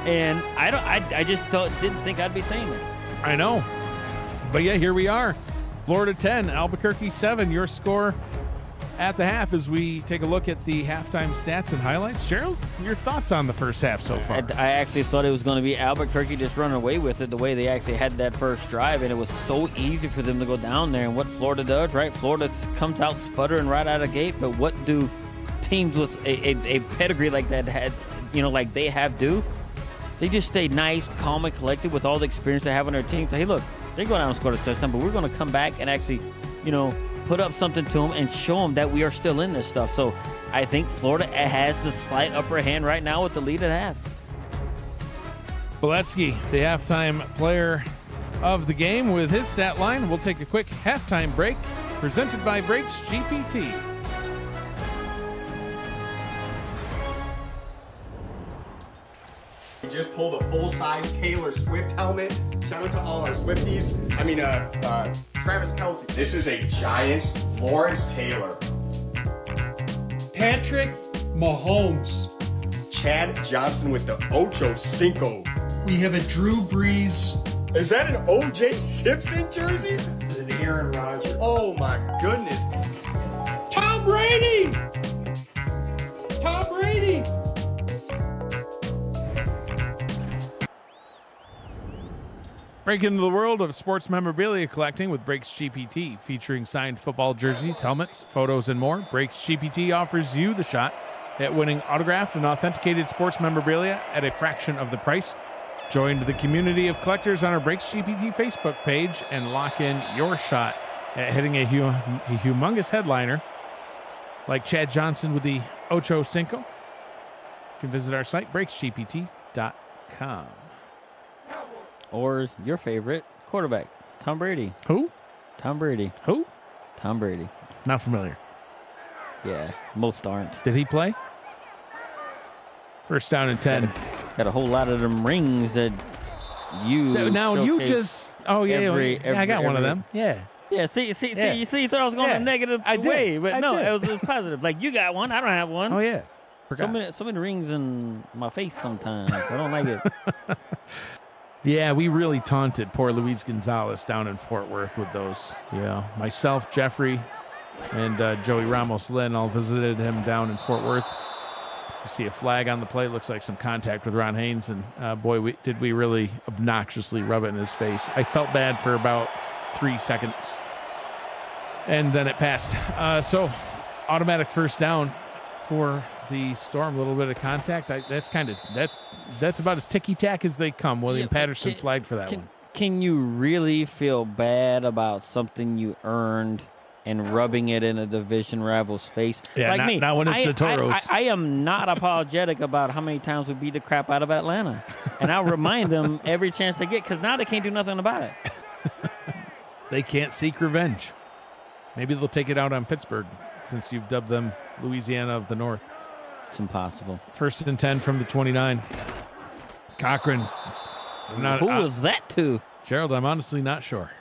And I just didn't think I'd be saying that. I know. But, yeah, here we are. Florida 10, Albuquerque 7. Your score at the half as we take a look at the halftime stats and highlights. Gerald, your thoughts on the first half so far? I actually thought it was going to be Albuquerque just running away with it the way they actually had that first drive, and it was so easy for them to go down there. And what Florida does, right? Florida comes out sputtering right out of the gate, but what do teams with a pedigree like that had, like they have do? They just stay nice, calm, and collected with all the experience they have on their team. So, hey, look, they go down and score a touchdown, but we're going to come back and actually, put up something to them and show them that we are still in this stuff. So I think Florida has the slight upper hand right now with the lead at half. Boletsky, the halftime player of the game, with his stat line. We'll take a quick halftime break, presented by Brakes GPT. We just pulled a full-size Taylor Swift helmet. Shout out to all our Swifties. Travis Kelce. This is a Giants Lawrence Taylor. Patrick Mahomes. Chad Johnson with the Ocho Cinco. We have a Drew Brees. Is that an O.J. Simpson jersey? And Aaron Rodgers. Oh my goodness. Tom Brady! Tom Brady! Break into the world of sports memorabilia collecting with Brakes GPT, featuring signed football jerseys, helmets, photos, and more. Brakes GPT offers you the shot at winning autographed and authenticated sports memorabilia at a fraction of the price. Join the community of collectors on our Brakes GPT Facebook page and lock in your shot at hitting a humongous headliner like Chad Johnson with the Ocho Cinco. You can visit our site, brakesgpt.com. Or your favorite quarterback, Tom Brady. Who? Tom Brady. Who? Tom Brady. Not familiar. Yeah, most aren't. Did he play? 1st down and 10. Got a whole lot of them rings that you now you just I got one of them. Yeah. Yeah, see, you thought I was going the negative way, but no, it was positive. Like, you got one, I don't have one. Oh yeah. So many rings in my face sometimes. I don't like it. Yeah, we really taunted poor Luis Gonzalez down in Fort Worth with those. Yeah, myself, Jeffrey, and Joey Ramos-Lynn all visited him down in Fort Worth. You see a flag on the plate, looks like some contact with Ron Haynes, and boy, did we really obnoxiously rub it in his face. I felt bad for about 3 seconds, and then it passed. So automatic first down for the Storm. A little bit of contact. That's about as ticky-tack as they come. William Patterson flagged for that one. Can you really feel bad about something you earned and rubbing it in a division rival's face? Yeah, like not when it's the Toros. I am not apologetic about how many times we beat the crap out of Atlanta. And I'll remind them every chance they get, because now they can't do nothing about it. They can't seek revenge. Maybe they'll take it out on Pittsburgh, since you've dubbed them Louisiana of the North. It's impossible. 1st and 10 from the 29. Cochran. Who was that to? Gerald, I'm honestly not sure.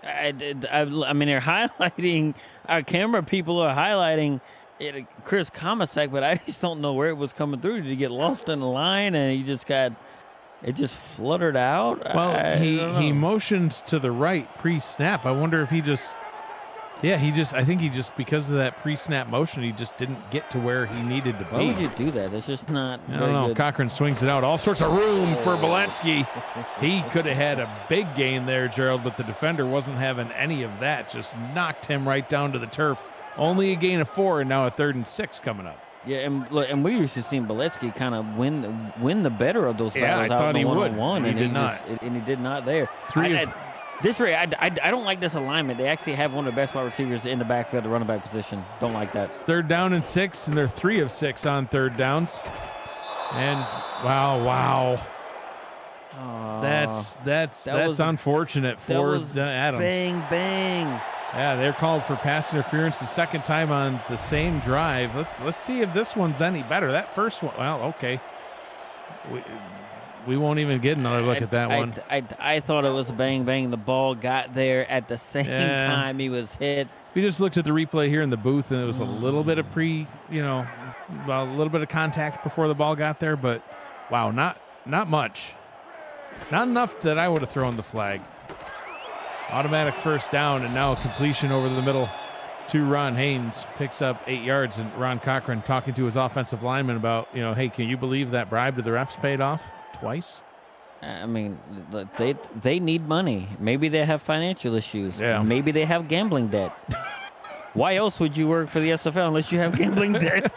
I mean, they're highlighting, our camera people are highlighting Chris Comisac, but I just don't know where it was coming through. Did he get lost in the line and it just fluttered out? Well, he motioned to the right pre-snap. I wonder if I think he just, because of that pre-snap motion, he just didn't get to where he needed to be. Why would you do that? It's just not I don't know. good. Cochran swings it out. All sorts of room for Boletsky. He could have had a big gain there, Gerald, but the defender wasn't having any of that. Just knocked him right down to the turf. Only a gain of 4, and now a 3rd and 6 coming up. Yeah, and we used to see Boletsky kind of win the better of those battles I out thought in the he would. one-on-one, And he did not. And he did not there. This rate, I don't like this alignment. They actually have one of the best wide receivers in the backfield, the running back position. Don't like that. It's 3rd down and 6, and they're 3 of 6 on 3rd downs. And wow. That's unfortunate for Adams. Bang, bang. Yeah, they're called for pass interference the second time on the same drive. Let's see if this one's any better. That first one, well, okay. We won't even get another look at that one. I thought it was bang, bang. The ball got there at the same time he was hit. We just looked at the replay here in the booth, and it was a little bit of a little bit of contact before the ball got there, but wow, not much. Not enough that I would have thrown the flag. Automatic first down, and now a completion over the middle to Ron Haynes. Picks up 8 yards, and Ron Cochran talking to his offensive lineman about, hey, can you believe that bribe to the refs paid off twice? I mean, they need money. Maybe they have financial issues. Yeah. Maybe they have gambling debt. Why else would you work for the SFL unless you have gambling debt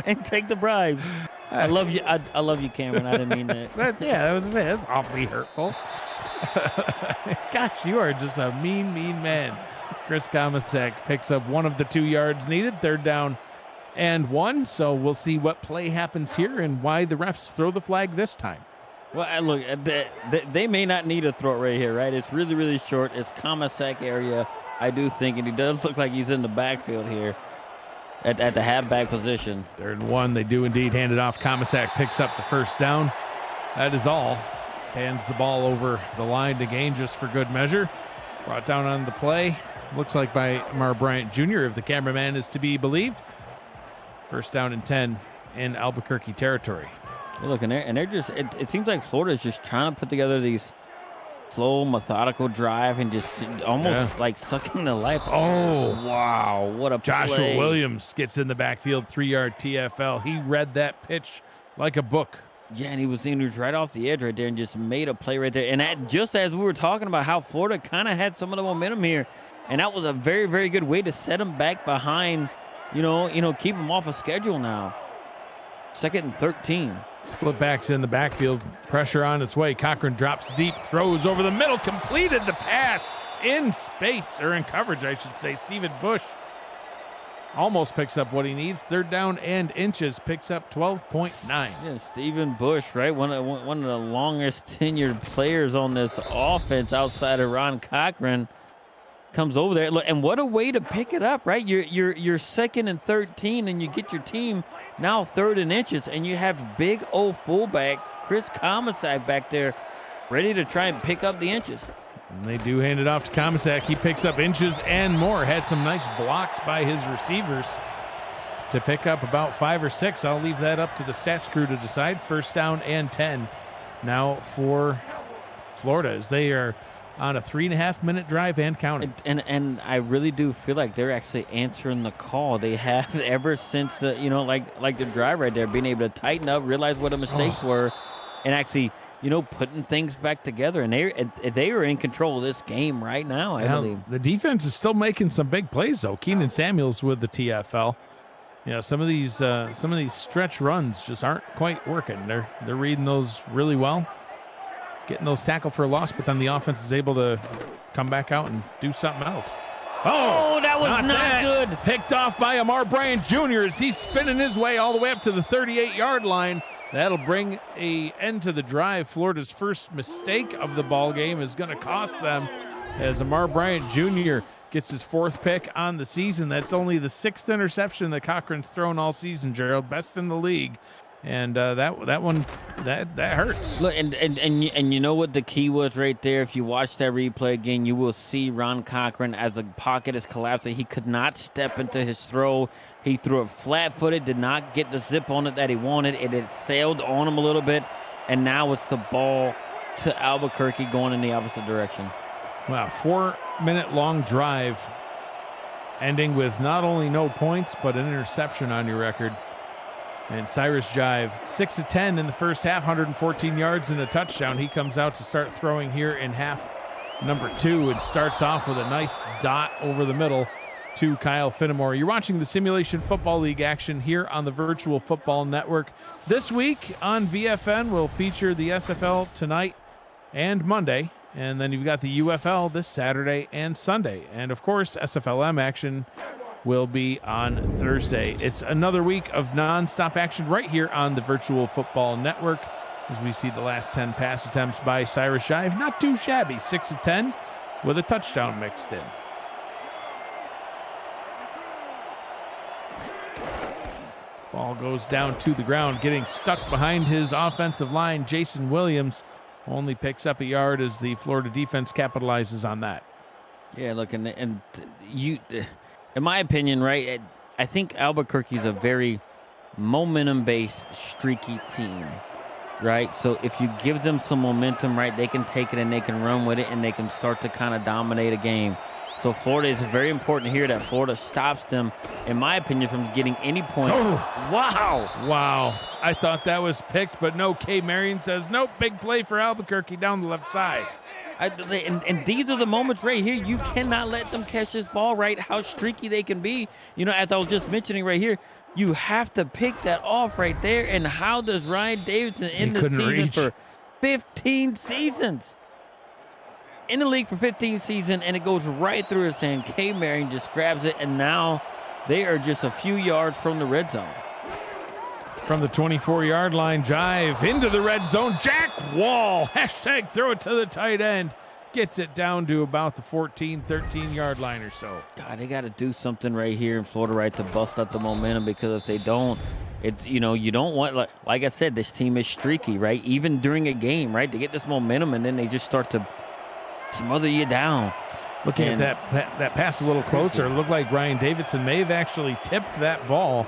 and take the bribes? I love you. I love you, Cameron. I didn't mean that. I was saying, that's awfully hurtful. Gosh, you are just a mean man. Chris Comisac picks up 1 of the 2 yards needed. 3rd down and 1. So we'll see what play happens here and why the refs throw the flag this time. Well, look, they may not need a throw right here, right? It's really, really short. It's Comisac area, I do think, and he does look like he's in the backfield here at the halfback position. 3rd and 1. They do indeed hand it off. Comisac picks up the first down. That is all. Hands the ball over the line to Gain just for good measure. Brought down on the play. Looks like by Mar Bryant Jr., if the cameraman is to be believed. 1st down and 10 in Albuquerque territory. Hey, look, and they're just, it seems like Florida's just trying to put together these slow, methodical drive and just almost like sucking the life. Oh, wow. What a Joshua play. Williams gets in the backfield, 3-yard TFL. He read that pitch like a book. Yeah, and he was right off the edge right there and just made a play right there. And just as we were talking about how Florida kind of had some of the momentum here, and that was a very, very good way to set them back behind, keep them off a schedule now. 2nd and 13. Split backs in the backfield. Pressure on its way. Cochran drops deep, throws over the middle, completed the pass in space, or in coverage, I should say. Stephen Bush almost picks up what he needs. 3rd down and inches, picks up 12.9. Yeah, Stephen Bush, right? One of the longest tenured players on this offense outside of Ron Cochran, comes over there. Look, and what a way to pick it up, right? You're 2nd and 13, and you get your team now 3rd and inches, and you have big old fullback Chris Comisac back there ready to try and pick up the inches. And they do hand it off to Comisac. He picks up inches and more. Had some nice blocks by his receivers to pick up about 5 or 6. I'll leave that up to the stats crew to decide. 1st down and 10 now for Florida as they are on a 3.5-minute drive and counting. And I really do feel like they're actually answering the call. They have ever since the, like the drive right there, being able to tighten up, realize what the mistakes were, and actually putting things back together. And they are in control of this game right now, I believe. The defense is still making some big plays, though. Keenan Samuels with the TFL. Some of these stretch runs just aren't quite working. They're reading those really well, getting those tackled for a loss, but then the offense is able to come back out and do something else. Oh, that was not good. Picked off by Amar Bryant Jr. as he's spinning his way all the way up to the 38-yard line. That'll bring an end to the drive. Florida's first mistake of the ball game is going to cost them as Amar Bryant Jr. gets his 4th pick on the season. That's only the 6th interception that Cochran's thrown all season, Gerald. Best in the league. And that one hurts. Look, and you know what the key was right there? If you watch that replay again, you will see Ron Cochran as the pocket is collapsing. He could not step into his throw. He threw it flat-footed, did not get the zip on it that he wanted. It had sailed on him a little bit, and now it's the ball to Albuquerque going in the opposite direction. Wow, 4-minute-long drive ending with not only no points, but an interception on your record. And Cyrus Jive, 6 of 10 in the first half, 114 yards and a touchdown. He comes out to start throwing here in half number 2 and starts off with a nice dot over the middle to Kyle Finnemore. You're watching the Simulation Football League action here on the Virtual Football Network. This week on VFN, we'll feature the SFL tonight and Monday. And then you've got the UFL this Saturday and Sunday. And, of course, SFLM action will be on Thursday. It's another week of nonstop action right here on the Virtual Football Network as we see the last 10 pass attempts by Cyrus Jive. Not too shabby, 6 of 10 with a touchdown mixed in. Ball goes down to the ground, getting stuck behind his offensive line. Jason Williams only picks up a yard as the Florida defense capitalizes on that. Yeah, look, and you... In my opinion, right, I think Albuquerque is a very momentum-based, streaky team, right? So if you give them some momentum, right, they can take it and they can run with it and they can start to kind of dominate a game. So Florida, it's very important here that Florida stops them, in my opinion, from getting any point. Oh, wow. I thought that was picked, but no. K. Marion says, nope, big play for Albuquerque down the left side. And these are the moments right here. You cannot let them catch this ball, right? How streaky they can be. As I was just mentioning right here, you have to pick that off right there. And how does Ryan Davidson end the season for 15 seasons? In the league for 15 seasons, and it goes right through his hand. K. Marion just grabs it, and now they are just a few yards from the red zone. From the 24-yard line, Jive into the red zone. Jack Wall, hashtag throw it to the tight end. Gets it down to about the 14, 13-yard line or so. God, they got to do something right here in Florida, right, to bust up the momentum, because if they don't, it's, you don't want, like I said, this team is streaky, right? Even during a game, right? They get this momentum, and then they just start to smother you down. Looking at that pass a little closer, it looked like Ryan Davidson may have actually tipped that ball,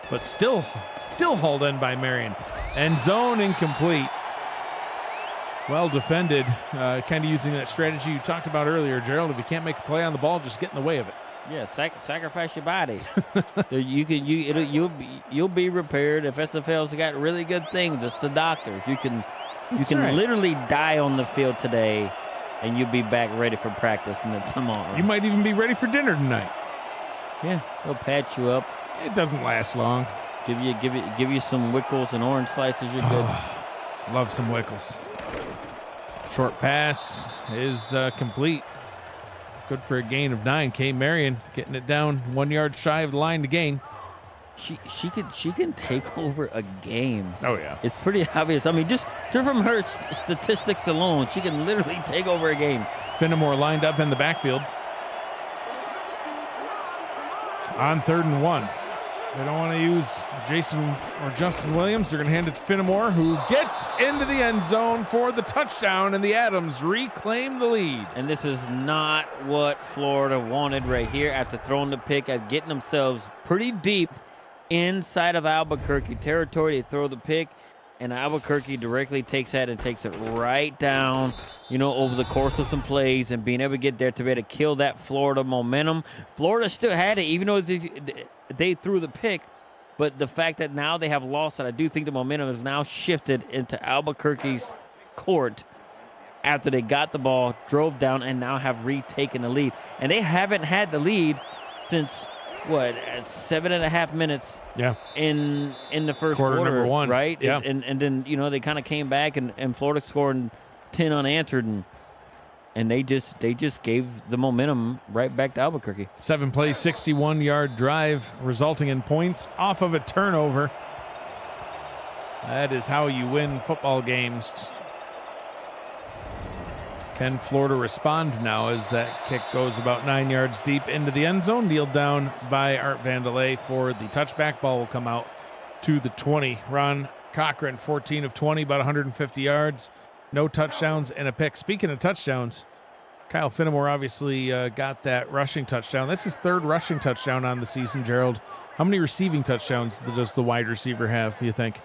but still hauled in by Marion. End zone incomplete. Well defended, kind of using that strategy you talked about earlier, Gerald. If you can't make a play on the ball, just get in the way of it. Yeah, sacrifice your body. You'll be repaired. If SFL's got really good things, it's the doctors. You can literally die on the field today, and you'll be back ready for practice tomorrow. You might even be ready for dinner tonight. Yeah, they'll patch you up. It doesn't last long. Give you some Wickles and orange slices. You're good. Love some Wickles. Short pass is complete. Good for a gain of 9. K. Marion getting it down 1 yard shy of the line to gain. She can take over a game. Oh yeah, it's pretty obvious. I mean, just from her statistics alone, she can literally take over a game. Finnemore lined up in the backfield. On 3rd and 1. They don't want to use Jason or Justin Williams. They're going to hand it to Finnemore, who gets into the end zone for the touchdown, and the Adams reclaim the lead. And this is not what Florida wanted right here after throwing the pick, at getting themselves pretty deep inside of Albuquerque territory. They throw the pick, and Albuquerque directly takes that and takes it right down, over the course of some plays, and being able to get there to be able to kill that Florida momentum. Florida still had it, even though they threw the pick, but the fact that now they have lost it, I do think the momentum has now shifted into Albuquerque's court after they got the ball, drove down, and now have retaken the lead. And they haven't had the lead since, 7.5 minutes in the first quarter, number one. Right? Yeah. And then, they kind of came back, and Florida scored 10 unanswered, and they just gave the momentum right back to Albuquerque. 7-play, 61-yard drive, resulting in points off of a turnover. That is how you win football games. Can Florida respond now as that kick goes about 9 yards deep into the end zone? Kneeled down by Art Vandelay for the touchback. Ball will come out to the 20. Ron Cochran, 14 of 20, about 150 yards. No touchdowns and a pick. Speaking of touchdowns, Kyle Finnemore obviously got that rushing touchdown. That's his third rushing touchdown on the season, Gerald. How many receiving touchdowns does the wide receiver have, you think?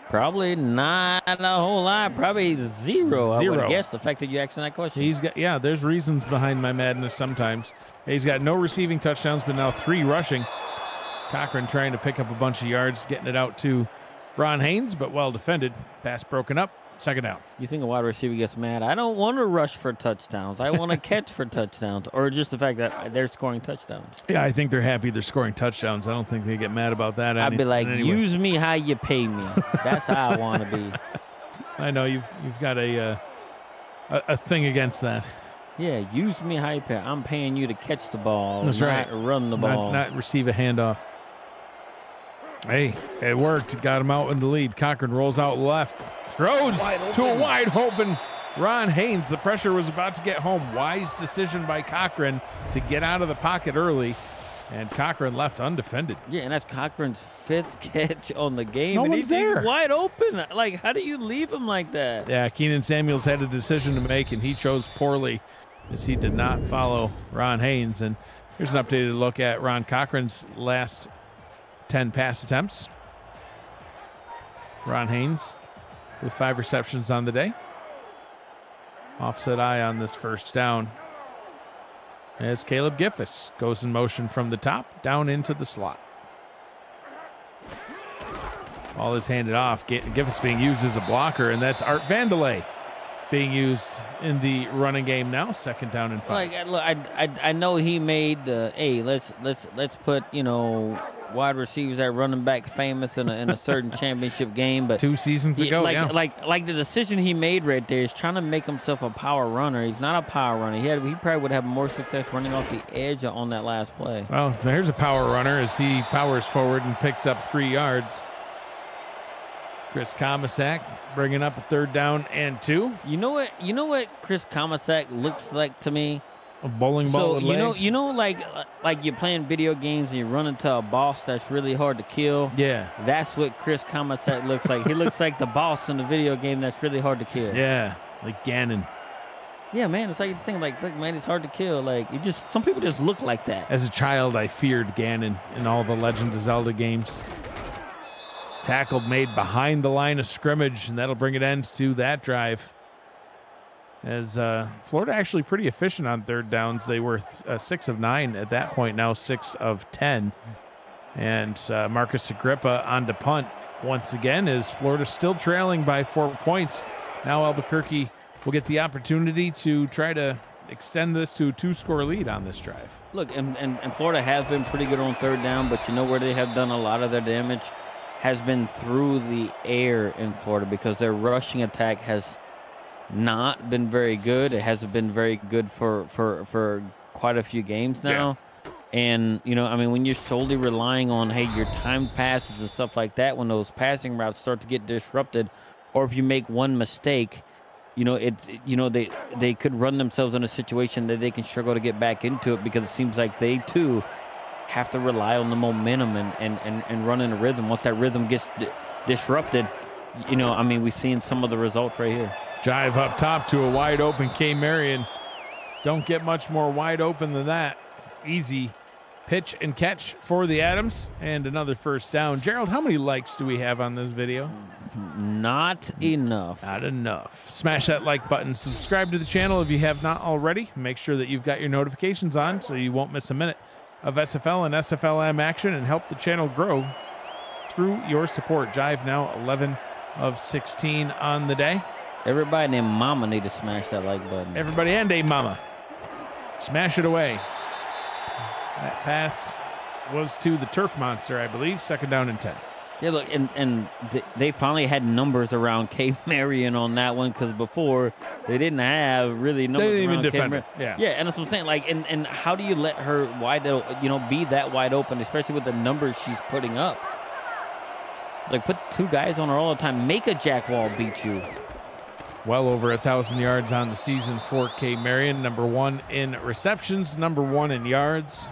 Probably not a whole lot. Probably zero. I would guess, the fact that you asking that question. He's got, there's reasons behind my madness sometimes. He's got no receiving touchdowns, but now 3 rushing. Cochran trying to pick up a bunch of yards, getting it out to Ron Haynes, but well defended. Pass broken up. Second down. You think a wide receiver gets mad? I don't want to rush for touchdowns. I want to catch for touchdowns, or just the fact that they're scoring touchdowns. Yeah, I think they're happy they're scoring touchdowns. I don't think they get mad about that. I'd be like, use me how you pay me. That's how I want to be. I know you've got a thing against that. Yeah, use me how you pay. I'm paying you to catch the ball, That's not right. run the ball, not receive a handoff. Hey, it worked. Got him out in the lead. Cochran rolls out left. Throws to a wide open Ron Haynes. The pressure was about to get home. Wise decision by Cochran to get out of the pocket early. And Cochran left undefended. Yeah, and that's Cochran's 5th catch on the game. No and one's there. He's wide open. Like, how do you leave him like that? Yeah, Keenan Samuels had a decision to make, and he chose poorly as he did not follow Ron Haynes. And here's an updated look at Ron Cochran's last 10 pass attempts. Ron Haynes with 5 receptions on the day. Offset eye on this first down as Caleb Giffis goes in motion from the top down into the slot. Ball is handed off. Giffis being used as a blocker, and that's Art Vandelay being used in the running game now. Second down and 5. Like, look, I know he made the let's put wide receivers that running back famous in a certain championship game, but 2 seasons ago, like the decision he made right there is trying to make himself a power runner. He's not a power runner. He probably would have more success running off the edge on that last play. Well, there's a power runner as he powers forward and picks up 3 yards. Chris Comisac bringing up a 3rd down and 2. You know what Chris Comisac looks like to me? A bowling ball with legs. like you're playing video games and you run into a boss that's really hard to kill. Yeah. That's what Chris Comisac looks like. He looks like the boss in the video game that's really hard to kill. Yeah, like Ganon. Yeah, man, it's like this thing like, look, man, it's hard to kill. Like, some people just look like that. As a child, I feared Ganon in all the Legend of Zelda games. Tackle made behind the line of scrimmage, and that'll bring an end to that drive. As Florida actually pretty efficient on 3rd downs. They were 6 of 9 at that point, now 6 of 10. And Marcus Agrippa on to punt once again as Florida still trailing by 4 points. Now Albuquerque will get the opportunity to try to extend this to a 2-score lead on this drive. Look, and Florida has been pretty good on 3rd down, but you know where they have done a lot of their damage has been through the air in Florida because their rushing attack has not been very good. It hasn't been very good for quite a few games now. Yeah. And, when you're solely relying on, your timed passes and stuff like that, when those passing routes start to get disrupted, or if you make one mistake, they could run themselves in a situation that they can struggle to get back into it because it seems like they, too, have to rely on the momentum and run in a rhythm. Once that rhythm gets disrupted, we've seen some of the results right here. Jive up top to a wide open K. Marion. Don't get much more wide open than that. Easy pitch and catch for the Adams and another first down. Gerald, how many likes do we have on this video? Not enough. Not enough. Smash that like button. Subscribe to the channel if you have not already. Make sure that you've got your notifications on so you won't miss a minute of SFL and SFLM action, and help the channel grow through your support. Jive now of 16 on the day. Everybody named Mama need to smash that like button. Everybody and a mama. Smash it away. That pass was to the turf monster, I believe. 2nd down and 10. Yeah, look, and they finally had numbers around K. Marion on that one, because before they didn't have really numbers they didn't around even K. defend Marion. it. Yeah, and that's what I'm saying. Like, and how do you let her be that wide open, especially with the numbers she's putting up? Like, put 2 guys on her all the time. Make a Jack Wall beat you. Well over 1,000 yards on the season for K. Marion. Number 1 in receptions, number 1 in yards.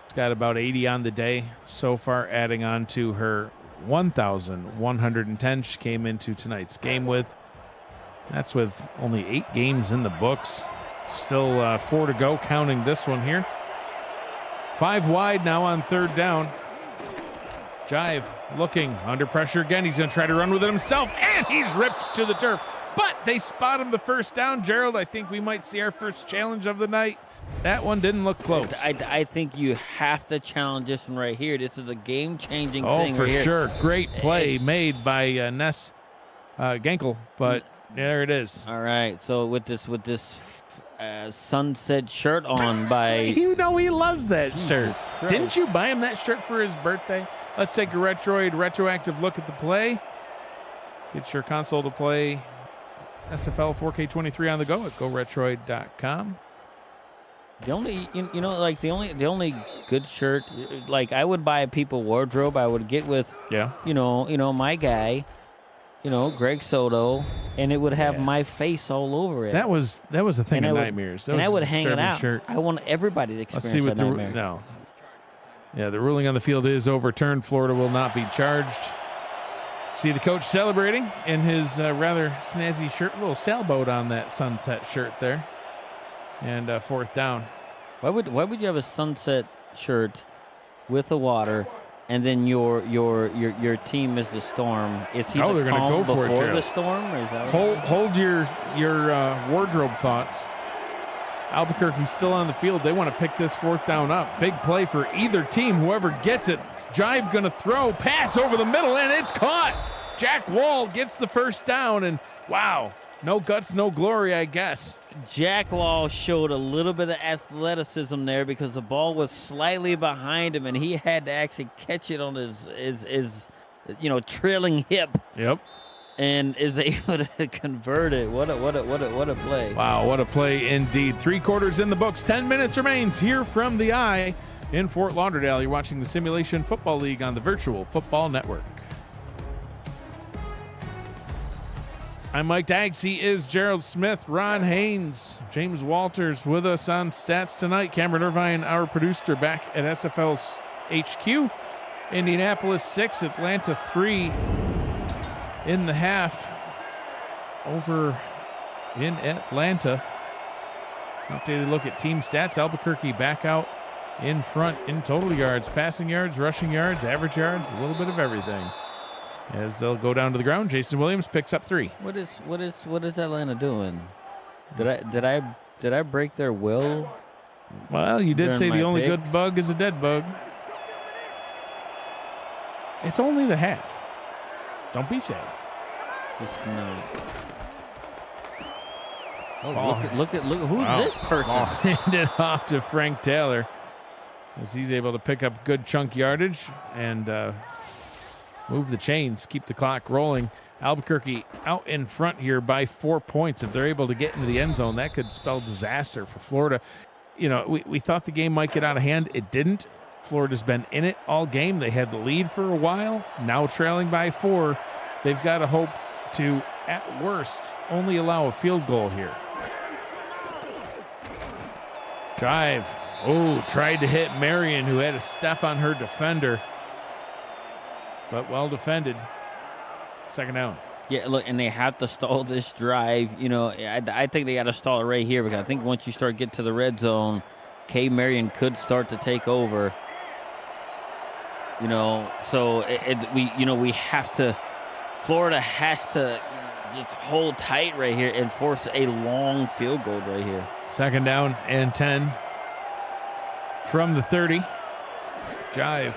It's got about 80 on the day so far, adding on to her 1,110 she came into tonight's game with. That's with only 8 games in the books. Still 4 to go, counting this one here. 5 wide now on 3rd down. Jive looking under pressure again. He's going to try to run with it himself, and he's ripped to the turf. But they spot him the 1st down. Gerald, I think we might see our first challenge of the night. That one didn't look close. I think you have to challenge this one right here. This is a game-changing thing. Oh, for right here. sure. Great play made by Ness Genkel, but there it is. All right. So with this sunset shirt on by... You know he loves that Jesus shirt. Christ. Didn't you buy him that shirt for his birthday? Let's take a retroactive look at the play. Get your console to play SFL 4K23 on the go at GoRetroid.com. The only, the only good shirt, like I would buy a People wardrobe. I would get with, my guy, Greg Soto, and it would have my face all over it. That was a thing of nightmares. That and was I would a hang it disturbing out. Shirt. I want everybody to experience Let's see what that nightmare. No. Yeah, the ruling on the field is overturned. Florida will not be charged. See the coach celebrating in his rather snazzy shirt, a little sailboat on that sunset shirt there. And 4th down. Why would you have a sunset shirt with the water, and then your team is the storm? Is he they're the gonna calm go for it, before Gerald. the storm, or is that Hold your wardrobe thoughts. Albuquerque's still on the field. They want to pick this 4th down up. Big play for either team. Whoever gets it. Jive going to throw. Pass over the middle, and it's caught. Jack Wall gets the 1st down, and wow, no guts, no glory, I guess. Jack Wall showed a little bit of athleticism there because the ball was slightly behind him, and he had to actually catch it on his trailing hip. Yep. And is able to convert it. What a play. Wow, what a play indeed. 3 quarters in the books. 10 minutes remains here from the Eye in Fort Lauderdale. You're watching the Simulation Football League on the Virtual Football Network. I'm Mike Daggs. He is Gerald Smith, Ron Haynes, James Walters with us on Stats tonight. Cameron Irvine, our producer, back at SFL's HQ. Indianapolis 6, Atlanta 3 in the half over in Atlanta. Updated look at team stats. Albuquerque back out in front in total yards, passing yards, rushing yards, average yards, a little bit of everything. As they'll go down to the ground, Jason Williams picks up 3. What is Atlanta doing? Did I break their will? Well, you did say the only picks? good bug is a dead bug. It's only the half. Don't be sad. Just no. Oh, Ball. look at who's Wow. this person? Ball handed off to Frank Taylor as he's able to pick up good chunk yardage and move the chains, keep the clock rolling. Albuquerque out in front here by 4 points. If they're able to get into the end zone, that could spell disaster for Florida. We thought the game might get out of hand. It didn't. Florida's been in it all game. They had the lead for a while. Now trailing by 4. They've got to hope to, at worst, only allow a field goal here. Jive. Oh, tried to hit Marion, who had a step on her defender. But well defended. 2nd down. Yeah, look, and they have to stall this drive. I think they got to stall it right here because I think once you start getting to the red zone, K. Marion could start to take over. So we have to. Florida has to just hold tight right here and force a long field goal right here. 2nd down and 10 from the 30. Jive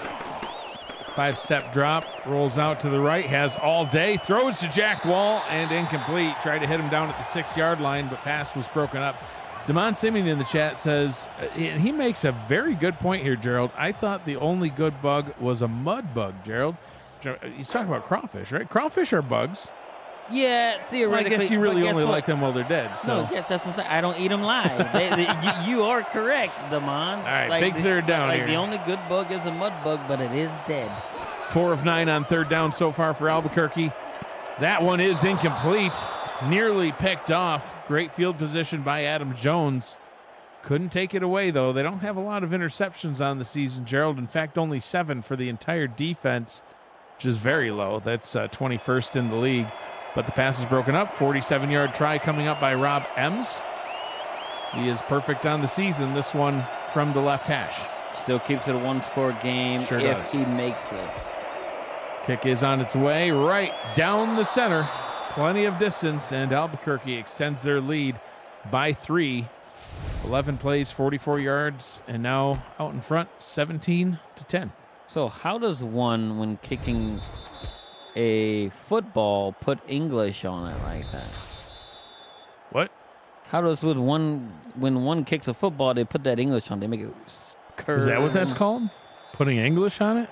5-step drop, rolls out to the right, has all day, throws to Jack Wall, and incomplete. Tried to hit him down at the 6-yard line, but pass was broken up. Damon Simeon in the chat says, and he makes a very good point here, Gerald. I thought the only good bug was a mud bug, Gerald. He's talking about crawfish, right? Crawfish are bugs. Yeah, theoretically. Well, I guess you really only like them while they're dead. So. No, that's what I'm saying. I don't eat them live. You are correct, Damon. All right, big third down here. The only good bug is a mud bug, but it is dead. 4 of 9 on third down so far for Albuquerque. That one is incomplete. Nearly picked off. Great field position by Adam Jones. Couldn't take it away, though. They don't have a lot of interceptions on the season, Gerald. In fact, only 7 for the entire defense, which is very low. That's 21st in the league. But the pass is broken up. 47-yard try coming up by Rob Ems. He is perfect on the season. This one from the left hash. Still keeps it a one-score game sure if does. he makes this. Kick is on its way right down the center. Plenty of distance, and Albuquerque extends their lead by 3. 11 plays, 44 yards, and now out in front, 17-10. So how does one, when kicking a football, put English on it like that? What? How does when one kicks a football, they put that English on? They make it curve. Is that what that's called? Putting English on it?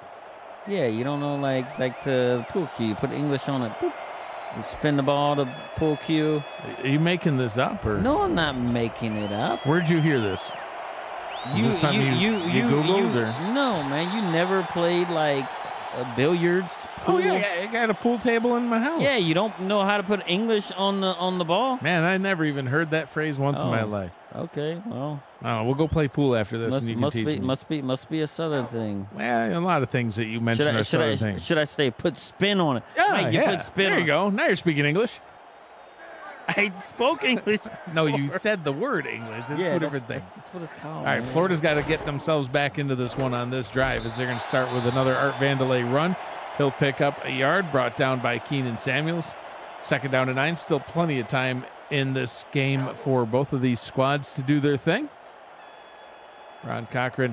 Yeah, you don't know, like the pool cue. You put English on it. Boop. You spin the ball to pool cue. Are you making this up, or? No, I'm not making it up. Where'd you hear this? Is this something you Googled? Or? No, man, you never played like billiards. Pool? Oh yeah, I got a pool table in my house. Yeah, you don't know how to put English on the ball. Man, I never even heard that phrase once in my life. Okay, well. We'll go play pool after this, and you can teach me. Must be a Southern thing. Well, a lot of things that you mentioned are Southern things. Should I say put spin on it? Yeah, put spin there on you go. Now you're speaking English. I spoke English before. No, you said the word English. It's two different things. That's what it's called. All right, Florida's got to get themselves back into this one on this drive as they're going to start with another Art Vandelay run. He'll pick up a yard, brought down by Keenan Samuels. 2nd down and 9. Still plenty of time in this game for both of these squads to do their thing. Ron Cochran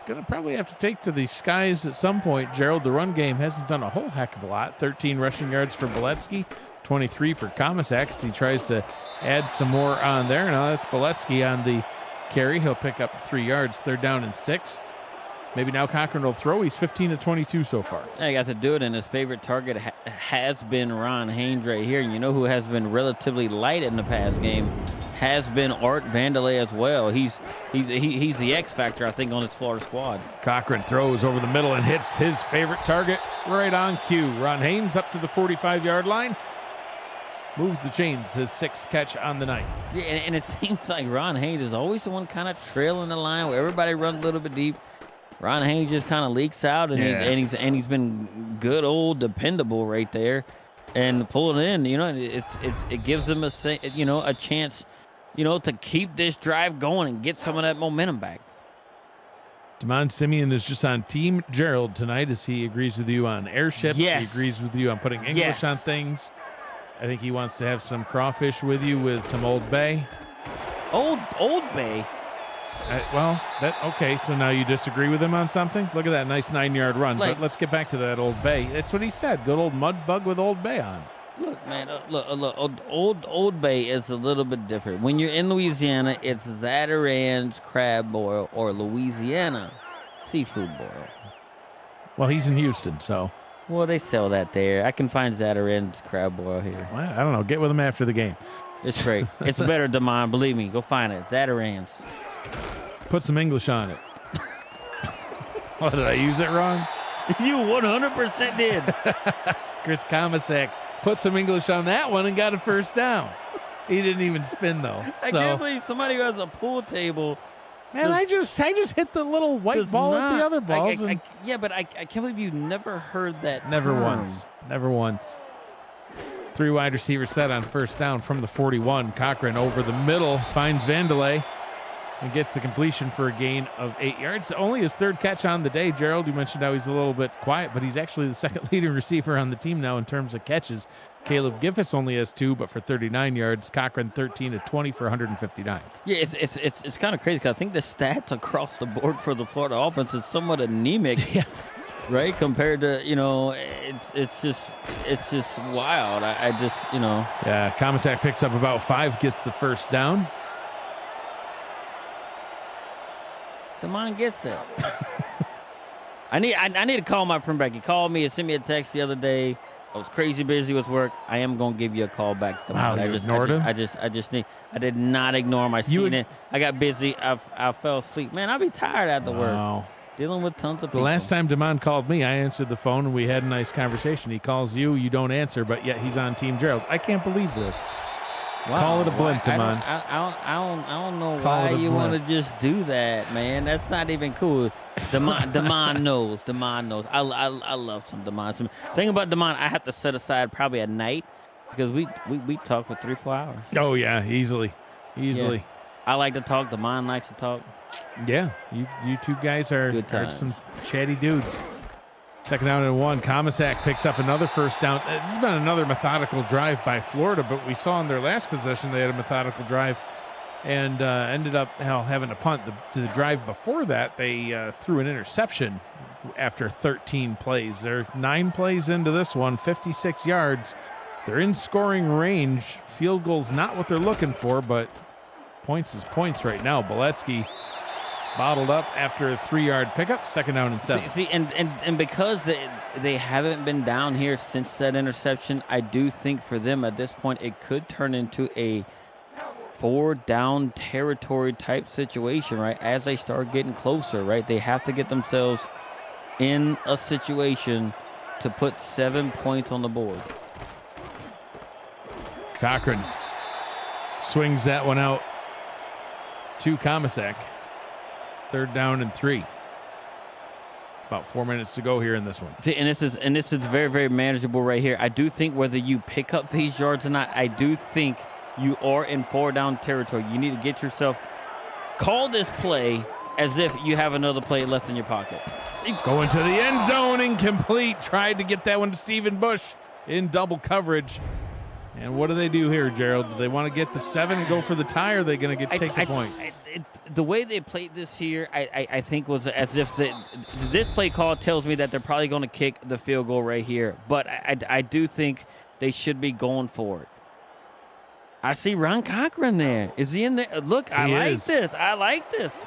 going to probably have to take to the skies at some point. Gerald, the run game hasn't done a whole heck of a lot. 13 rushing yards for Beletsky, 23 for Komisak. He tries to add some more on there. Now that's Beletsky on the carry. He'll pick up 3 yards. 3rd down and 6. Maybe now Cochran will throw. He's 15 of 22 so far. Yeah, he got to do it, and his favorite target has been Ron Haynes right here. And you know who has been relatively light in the past game? Has been Art Vandelay as well. He's the X factor, I think, on his Florida squad. Cochran throws over the middle and hits his favorite target right on cue. Ron Haynes up to the 45-yard line. Moves the chains, his 6th catch on the night. Yeah, and it seems like Ron Haynes is always the one kind of trailing the line where everybody runs a little bit deep. Ron Haynes just kind of leaks out, and he's been good old dependable right there, and pulling it in. You know, it gives him a chance, to keep this drive going and get some of that momentum back. Damon Simeon is just on Team Gerald tonight as he agrees with you on airships. Yes. He agrees with you on putting English on things. I think he wants to have some crawfish with you with some Old Bay. Old Bay? Okay, so now you disagree with him on something? Look at that nice 9-yard run. But let's get back to that Old Bay. That's what he said. Good old mud bug with Old Bay on. Look, man, Old Bay is a little bit different. When you're in Louisiana, it's Zatarain's crab boil or Louisiana seafood boil. Well, he's in Houston, so. Well, they sell that there. I can find Zatarain's crab boil here. Well, I don't know. Get with him after the game. It's great. It's better, Damon. Believe me. Go find it. Zatarain's. Put some English on it. What, did I use it wrong? You 100% did. Chris Komisak put some English on that one and got a 1st down. He didn't even spin, though. I can't believe somebody who has a pool table. Man, I just hit the little white ball at the other balls. But I can't believe you never heard that Never term. once. Never once. 3 wide receiver set on 1st down from the 41. Cochran over the middle finds Vandelay and gets the completion for a gain of 8 yards. Only his 3rd catch on the day. Gerald, you mentioned how he's a little bit quiet, but he's actually the 2nd leading receiver on the team now in terms of catches. Caleb Giffis only has 2, but for 39 yards. Cochran 13 of 20 for 159. Yeah, it's kind of crazy because I think the stats across the board for the Florida offense is somewhat anemic. Yeah. right? Compared to, it's just wild. I just, Yeah, Comisac picks up about 5, gets the first down. Damon gets it. I need to call my friend back. He called me and sent me a text the other day. I was crazy busy with work. I am gonna give you a call back tomorrow. Wow, you ignored him? I did not ignore him. I got busy. I fell asleep. Man, I'll be tired after work. Dealing with tons of people. The last time Damon called me, I answered the phone and we had a nice conversation. He calls you, you don't answer, but yet he's on Team Gerald. I can't believe this. Wow. Call it a blimp, Damon. I don't know why you want to just do that, man. That's not even cool. Damon knows. Damon knows. I love some Damon. Thing about Damon, I have to set aside probably a night because we talk for 3-4 hours. Oh yeah, easily. Yeah. I like to talk. Damon likes to talk. Yeah, you two guys are some chatty dudes. Second down and 1. Comisac picks up another first down. This has been another methodical drive by Florida, but we saw in their last possession they had a methodical drive and ended up having to punt. The drive before that, they threw an interception after 13 plays. They're 9 plays into this one, 56 yards. They're in scoring range. Field goal's not what they're looking for, but points is points right now. Boletsky bottled up after a 3-yard pickup, second down and 7. See, and because they haven't been down here since that interception, I do think for them at this point it could turn into a 4-down territory type situation, right? As they start getting closer, right? They have to get themselves in a situation to put 7 points on the board. Cochran swings that one out to Comisac. Third down and 3. About 4 minutes to go here in this one. And this is very, very manageable right here. I do think whether you pick up these yards or not, I do think you are in 4-down territory. You need to get yourself, call this play as if you have another play left in your pocket. Going to the end zone, incomplete. Tried to get that one to Stephen Bush in double coverage. And what do they do here, Gerald? Do they want to get the 7 and go for the tie, or are they going to take the points? The way they played this here, I think was as if this play call tells me that they're probably going to kick the field goal right here. But I do think they should be going for it. I see Ron Cochran there. Is he in there? Look, I like this.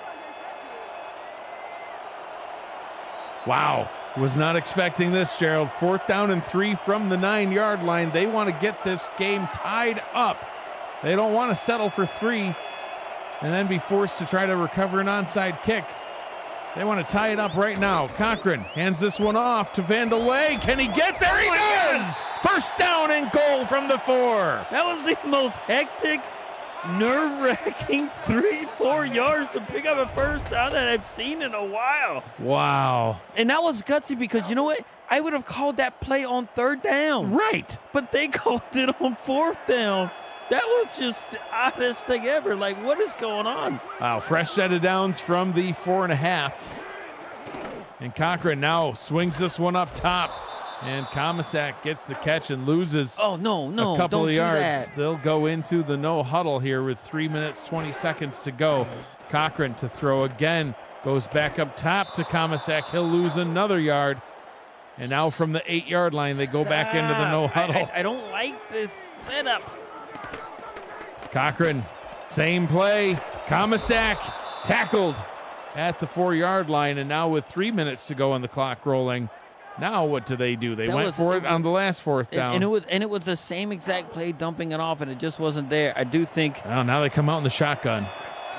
Wow. Was not expecting this, Gerald. 4th down and 3 from the 9-yard line. They want to get this game tied up. They don't want to settle for 3 and then be forced to try to recover an onside kick. They want to tie it up right now. Cochran hands this one off to Vandalay. Can he get there? He does! First down and goal from the 4. That was the most hectic, nerve-wracking 3-4 yards to pick up a first down that I've seen in a while. Wow. And that was gutsy because you know what? I would have called that play on 3rd down. Right. But they called it on 4th down. That was just the oddest thing ever. Like, what is going on? Wow, fresh set of downs from the 4.5. And Cochran now swings this one up top. And Comisac gets the catch and loses a couple of yards. They'll go into the no huddle here with 3 minutes, 20 seconds to go. Cochran to throw again. Goes back up top to Comisac. He'll lose another yard. And now from the 8-yard line, they go back into the no huddle. I don't like this setup. Cochran, same play. Comisac tackled at the 4-yard line. And now with 3 minutes to go on the clock rolling, now what do? They went for it on the last 4th down. And it was the same exact play, dumping it off, and it just wasn't there. I do think. Well, now they come out in the shotgun.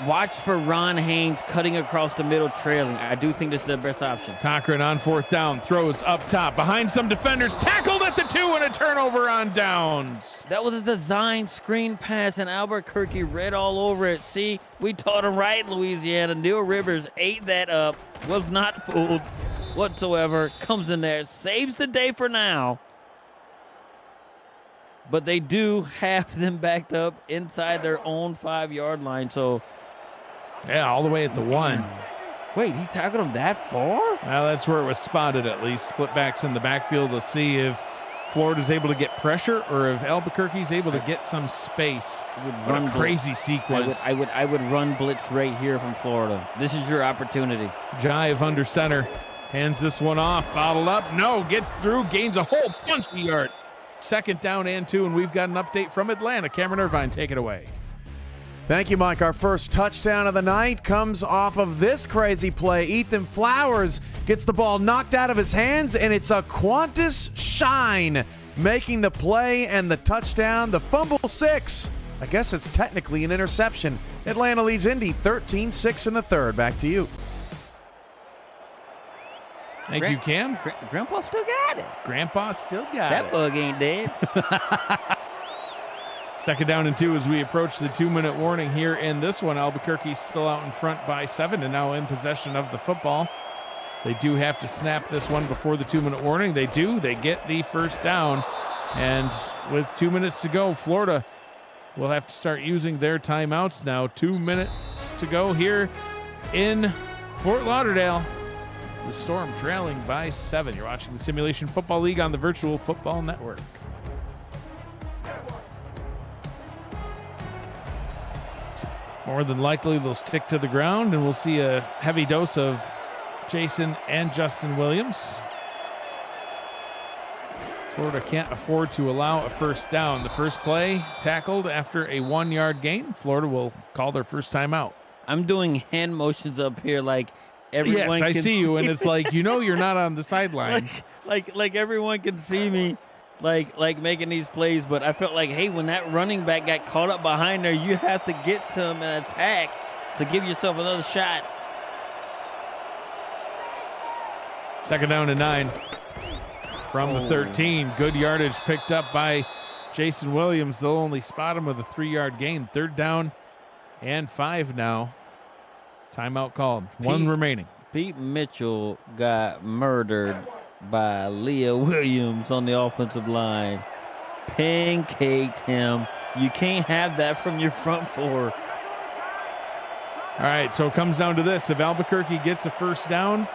Watch for Ron Haynes cutting across the middle, trailing. I do think this is their best option. Cochran on 4th down, throws up top, behind some defenders, tackled at the 2 and a turnover on downs. That was a design screen pass, and Albuquerque read all over it. See, we taught him right, Louisiana. Neil Rivers ate that up, was not fooled whatsoever, comes in there, saves the day for now. But they do have them backed up inside their own 5-yard line, so. Yeah, all the way at the 1. Wait, he tackled him that far? Well, that's where it was spotted at least. Split backs in the backfield to see if Florida's able to get pressure or if Albuquerque's able to get some space. What a crazy sequence. I would run blitz right here from Florida. This is your opportunity. Jive under center. Hands this one off, bottled up. No, gets through, gains a whole bunch of yards. 2nd down and 2, and we've got an update from Atlanta. Cameron Irvine, take it away. Thank you, Mike. Our first touchdown of the night comes off of this crazy play. Ethan Flowers gets the ball knocked out of his hands, and it's a Qantas Shine making the play and the touchdown. The fumble 6. I guess it's technically an interception. Atlanta leads Indy 13-6 in the 3rd. Back to you. Thank you, Cam. Grandpa still got it. Grandpa still got That it. bug ain't dead. 2nd down and 2 as we approach the 2-minute warning here in this one. Albuquerque still out in front by 7 and now in possession of the football. They do have to snap this one before the 2-minute warning. They do. They get the 1st down. And with 2 minutes to go, Florida will have to start using their timeouts now. 2 minutes to go here in Fort Lauderdale. The Storm trailing by 7. You're watching the Simulation Football League on the Virtual Football Network. More than likely, they'll stick to the ground, and we'll see a heavy dose of Jason and Justin Williams. Florida can't afford to allow a 1st down. The first play tackled after a 1-yard gain. Florida will call their first timeout. I'm doing hand motions up here like everyone Yes, I can see you, and it's like, you're not on the sideline. like everyone can see me like making these plays, but I felt like, hey, when that running back got caught up behind there, you have to get to him and attack to give yourself another shot. 2nd down and 9 from the 13. Good yardage picked up by Jason Williams. They'll only spot him with a 3-yard gain. 3rd down and 5 now. Timeout called. 1 remaining. Pete Mitchell got murdered by Leah Williams on the offensive line. Pancaked him. You can't have that from your front 4. All right, so it comes down to this. If Albuquerque gets a 1st down,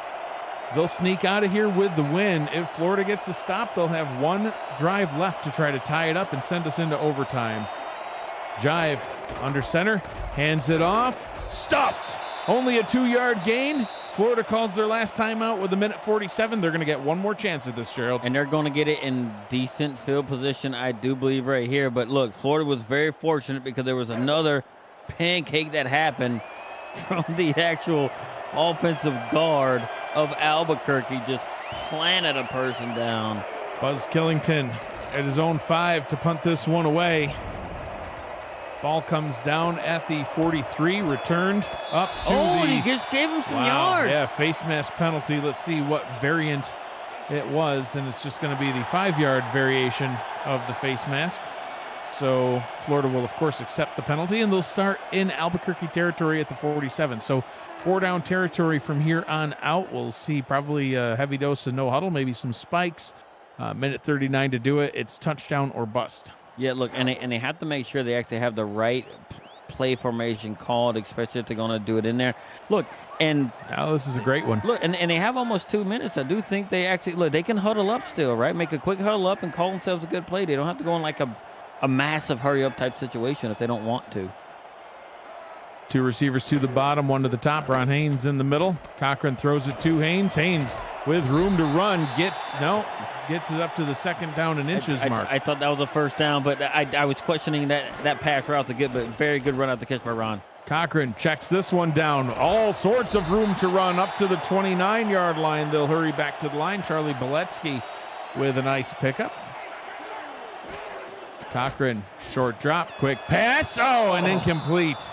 they'll sneak out of here with the win. If Florida gets the stop, they'll have 1 drive left to try to tie it up and send us into overtime. Jive under center, hands it off, stuffed. Only a 2-yard gain. Florida calls their last timeout with 1:47. They're going to get 1 more chance at this, Gerald. And they're going to get it in decent field position, I do believe, right here. But look, Florida was very fortunate because there was another pancake that happened from the actual offensive guard of Albuquerque, just planted a person down. Buzz Killington at his own 5 to punt this one away. Ball comes down at the 43, returned up to and he just gave him some yards. Yeah, face mask penalty. Let's see what variant it was, and it's just going to be the 5-yard variation of the face mask. So Florida will, of course, accept the penalty, and they'll start in Albuquerque territory at the 47. So 4-down territory from here on out. We'll see probably a heavy dose of no huddle, maybe some spikes. Minute 39 to do it. It's touchdown or bust. Yeah, look, and they have to make sure they actually have the right play formation called, especially if they're going to do it in there. Look, and now this is a great one. Look, and they have almost 2 minutes. I do think they actually, look, they can huddle up still, right? Make a quick huddle up and call themselves a good play. They don't have to go in like a massive hurry-up type situation if they don't want to. 2 receivers to the bottom, 1 to the top. Ron Haynes in the middle. Cochran throws it to Haynes. Haynes with room to run gets it up to the 2nd down and inches mark. I thought that was a 1st down, but I was questioning that pass route to get, but very good run out the catch by Ron. Cochran checks this one down. All sorts of room to run up to the 29-yard line. They'll hurry back to the line. Charlie Beletsky with a nice pickup. Cochran, short drop, quick pass. And incomplete.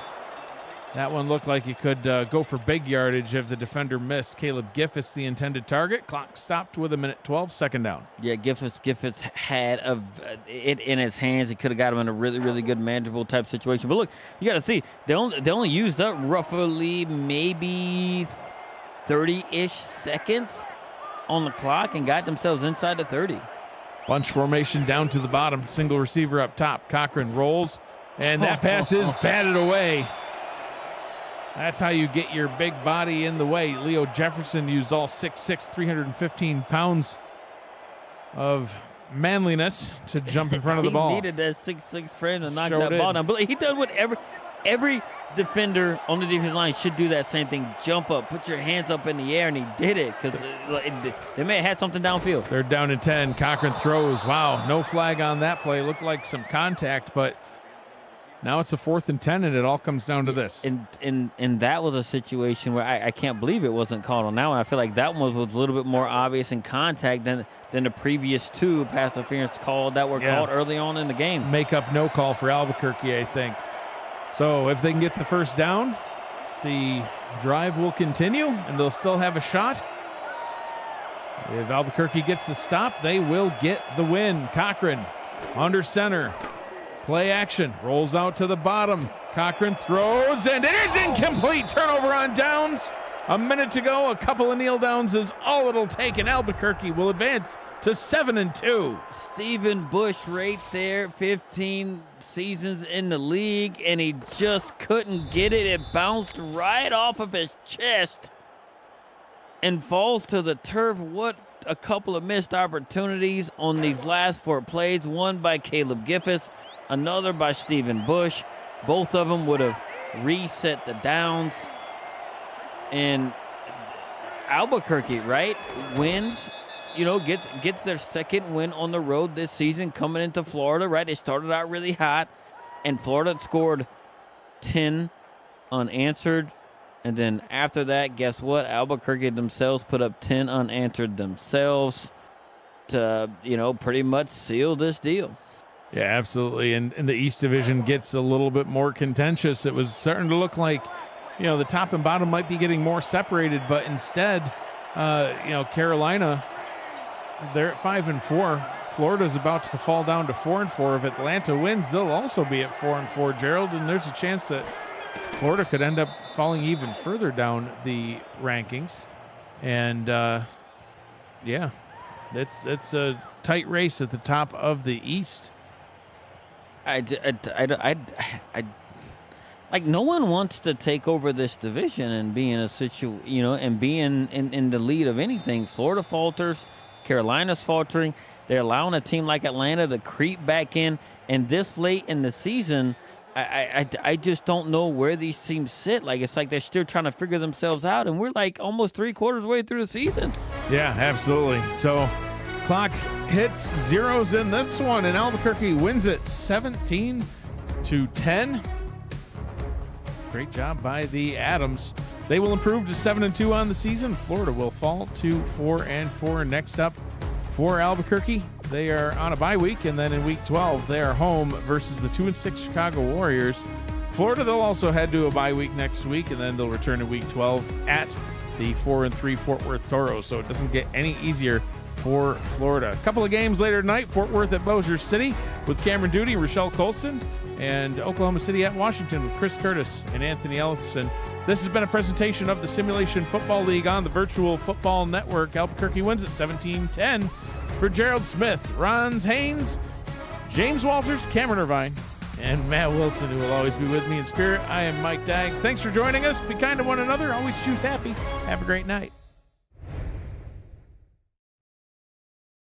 That one looked like it could go for big yardage if the defender missed. Caleb Giffis, the intended target. Clock stopped with 1:12, 2nd down. Yeah, Giffis had it in his hands. He could have got him in a really, really good manageable type situation. But look, you got to see, they only used up roughly maybe 30-ish seconds on the clock and got themselves inside the 30. Bunch formation down to the bottom. Single receiver up top. Cochran rolls, and that pass is batted away. That's how you get your big body in the way. Leo Jefferson used all 6'6", 315 pounds of manliness to jump in front of the ball. He needed that 6'6" frame to knock Sure that did. ball down. But he does whatever. Every defender on the defensive line should do that same thing. Jump up, put your hands up in the air, and he did it because they may have had something downfield. They're down to 10. Cochran throws. Wow, no flag on that play. Looked like some contact, but now it's a 4th and 10, and it all comes down to this. And that was a situation where I can't believe it wasn't called on that one. I feel like that one was a little bit more obvious in contact than the previous 2 pass interference called that were called early on in the game. Make up no call for Albuquerque, I think. So if they can get the first down, the drive will continue, and they'll still have a shot. If Albuquerque gets the stop, they will get the win. Cochran under center. Play action. Rolls out to the bottom. Cochran throws, and it is incomplete. Turnover on downs. A minute to go. A couple of kneel downs is all it'll take, and Albuquerque will advance to 7-2. Stephen Bush right there, 15 seasons in the league, and he just couldn't get it. It bounced right off of his chest and falls to the turf. What a couple of missed opportunities on these last 4 plays. One by Caleb Giffis, another by Stephen Bush. Both of them would have reset the downs. And Albuquerque, right, wins, gets their second win on the road this season coming into Florida, right? They started out really hot, and Florida scored 10 unanswered. And then after that, guess what? Albuquerque themselves put up 10 unanswered themselves to, pretty much seal this deal. Yeah, absolutely. And the East Division gets a little bit more contentious. It was starting to look like, the top and bottom might be getting more separated, but instead, Carolina, they're at 5-4. Florida's about to fall down to 4-4. If Atlanta wins, they'll also be at 4-4, Gerald, and there's a chance that Florida could end up falling even further down the rankings. And it's a tight race at the top of the East. Like, no one wants to take over this division and be in a and be in the lead of anything. Florida falters, Carolina's faltering. They're allowing a team like Atlanta to creep back in, and this late in the season, I just don't know where these teams sit. Like, it's like they're still trying to figure themselves out, and we're like almost 3/4 way through the season. Yeah, absolutely. So clock hits zeros in this one, and Albuquerque wins it 17-10. Great job by the Adams. They will improve to 7-2 on the season. Florida will fall to 4-4. Next up for Albuquerque, they are on a bye week, and then in week 12, they are home versus the 2-6 Chicago Warriors. Florida, they'll also head to a bye week next week, and then they'll return in week 12 at the 4-3 Fort Worth Toros. So it doesn't get any easier for Florida. A couple of games later tonight, Fort Worth at Bossier City with Cameron Duty, Rochelle Colston, and Oklahoma City at Washington with Chris Curtis and Anthony Ellison. This has been a presentation of the Simulation Football League on the Virtual Football Network. Albuquerque wins at 17-10. For Gerald Smith, Ron Haynes, James Walters, Cameron Irvine, and Matt Wilson, who will always be with me in spirit, I am Mike Daggs. Thanks for joining us. Be kind to one another. Always choose happy. Have a great night.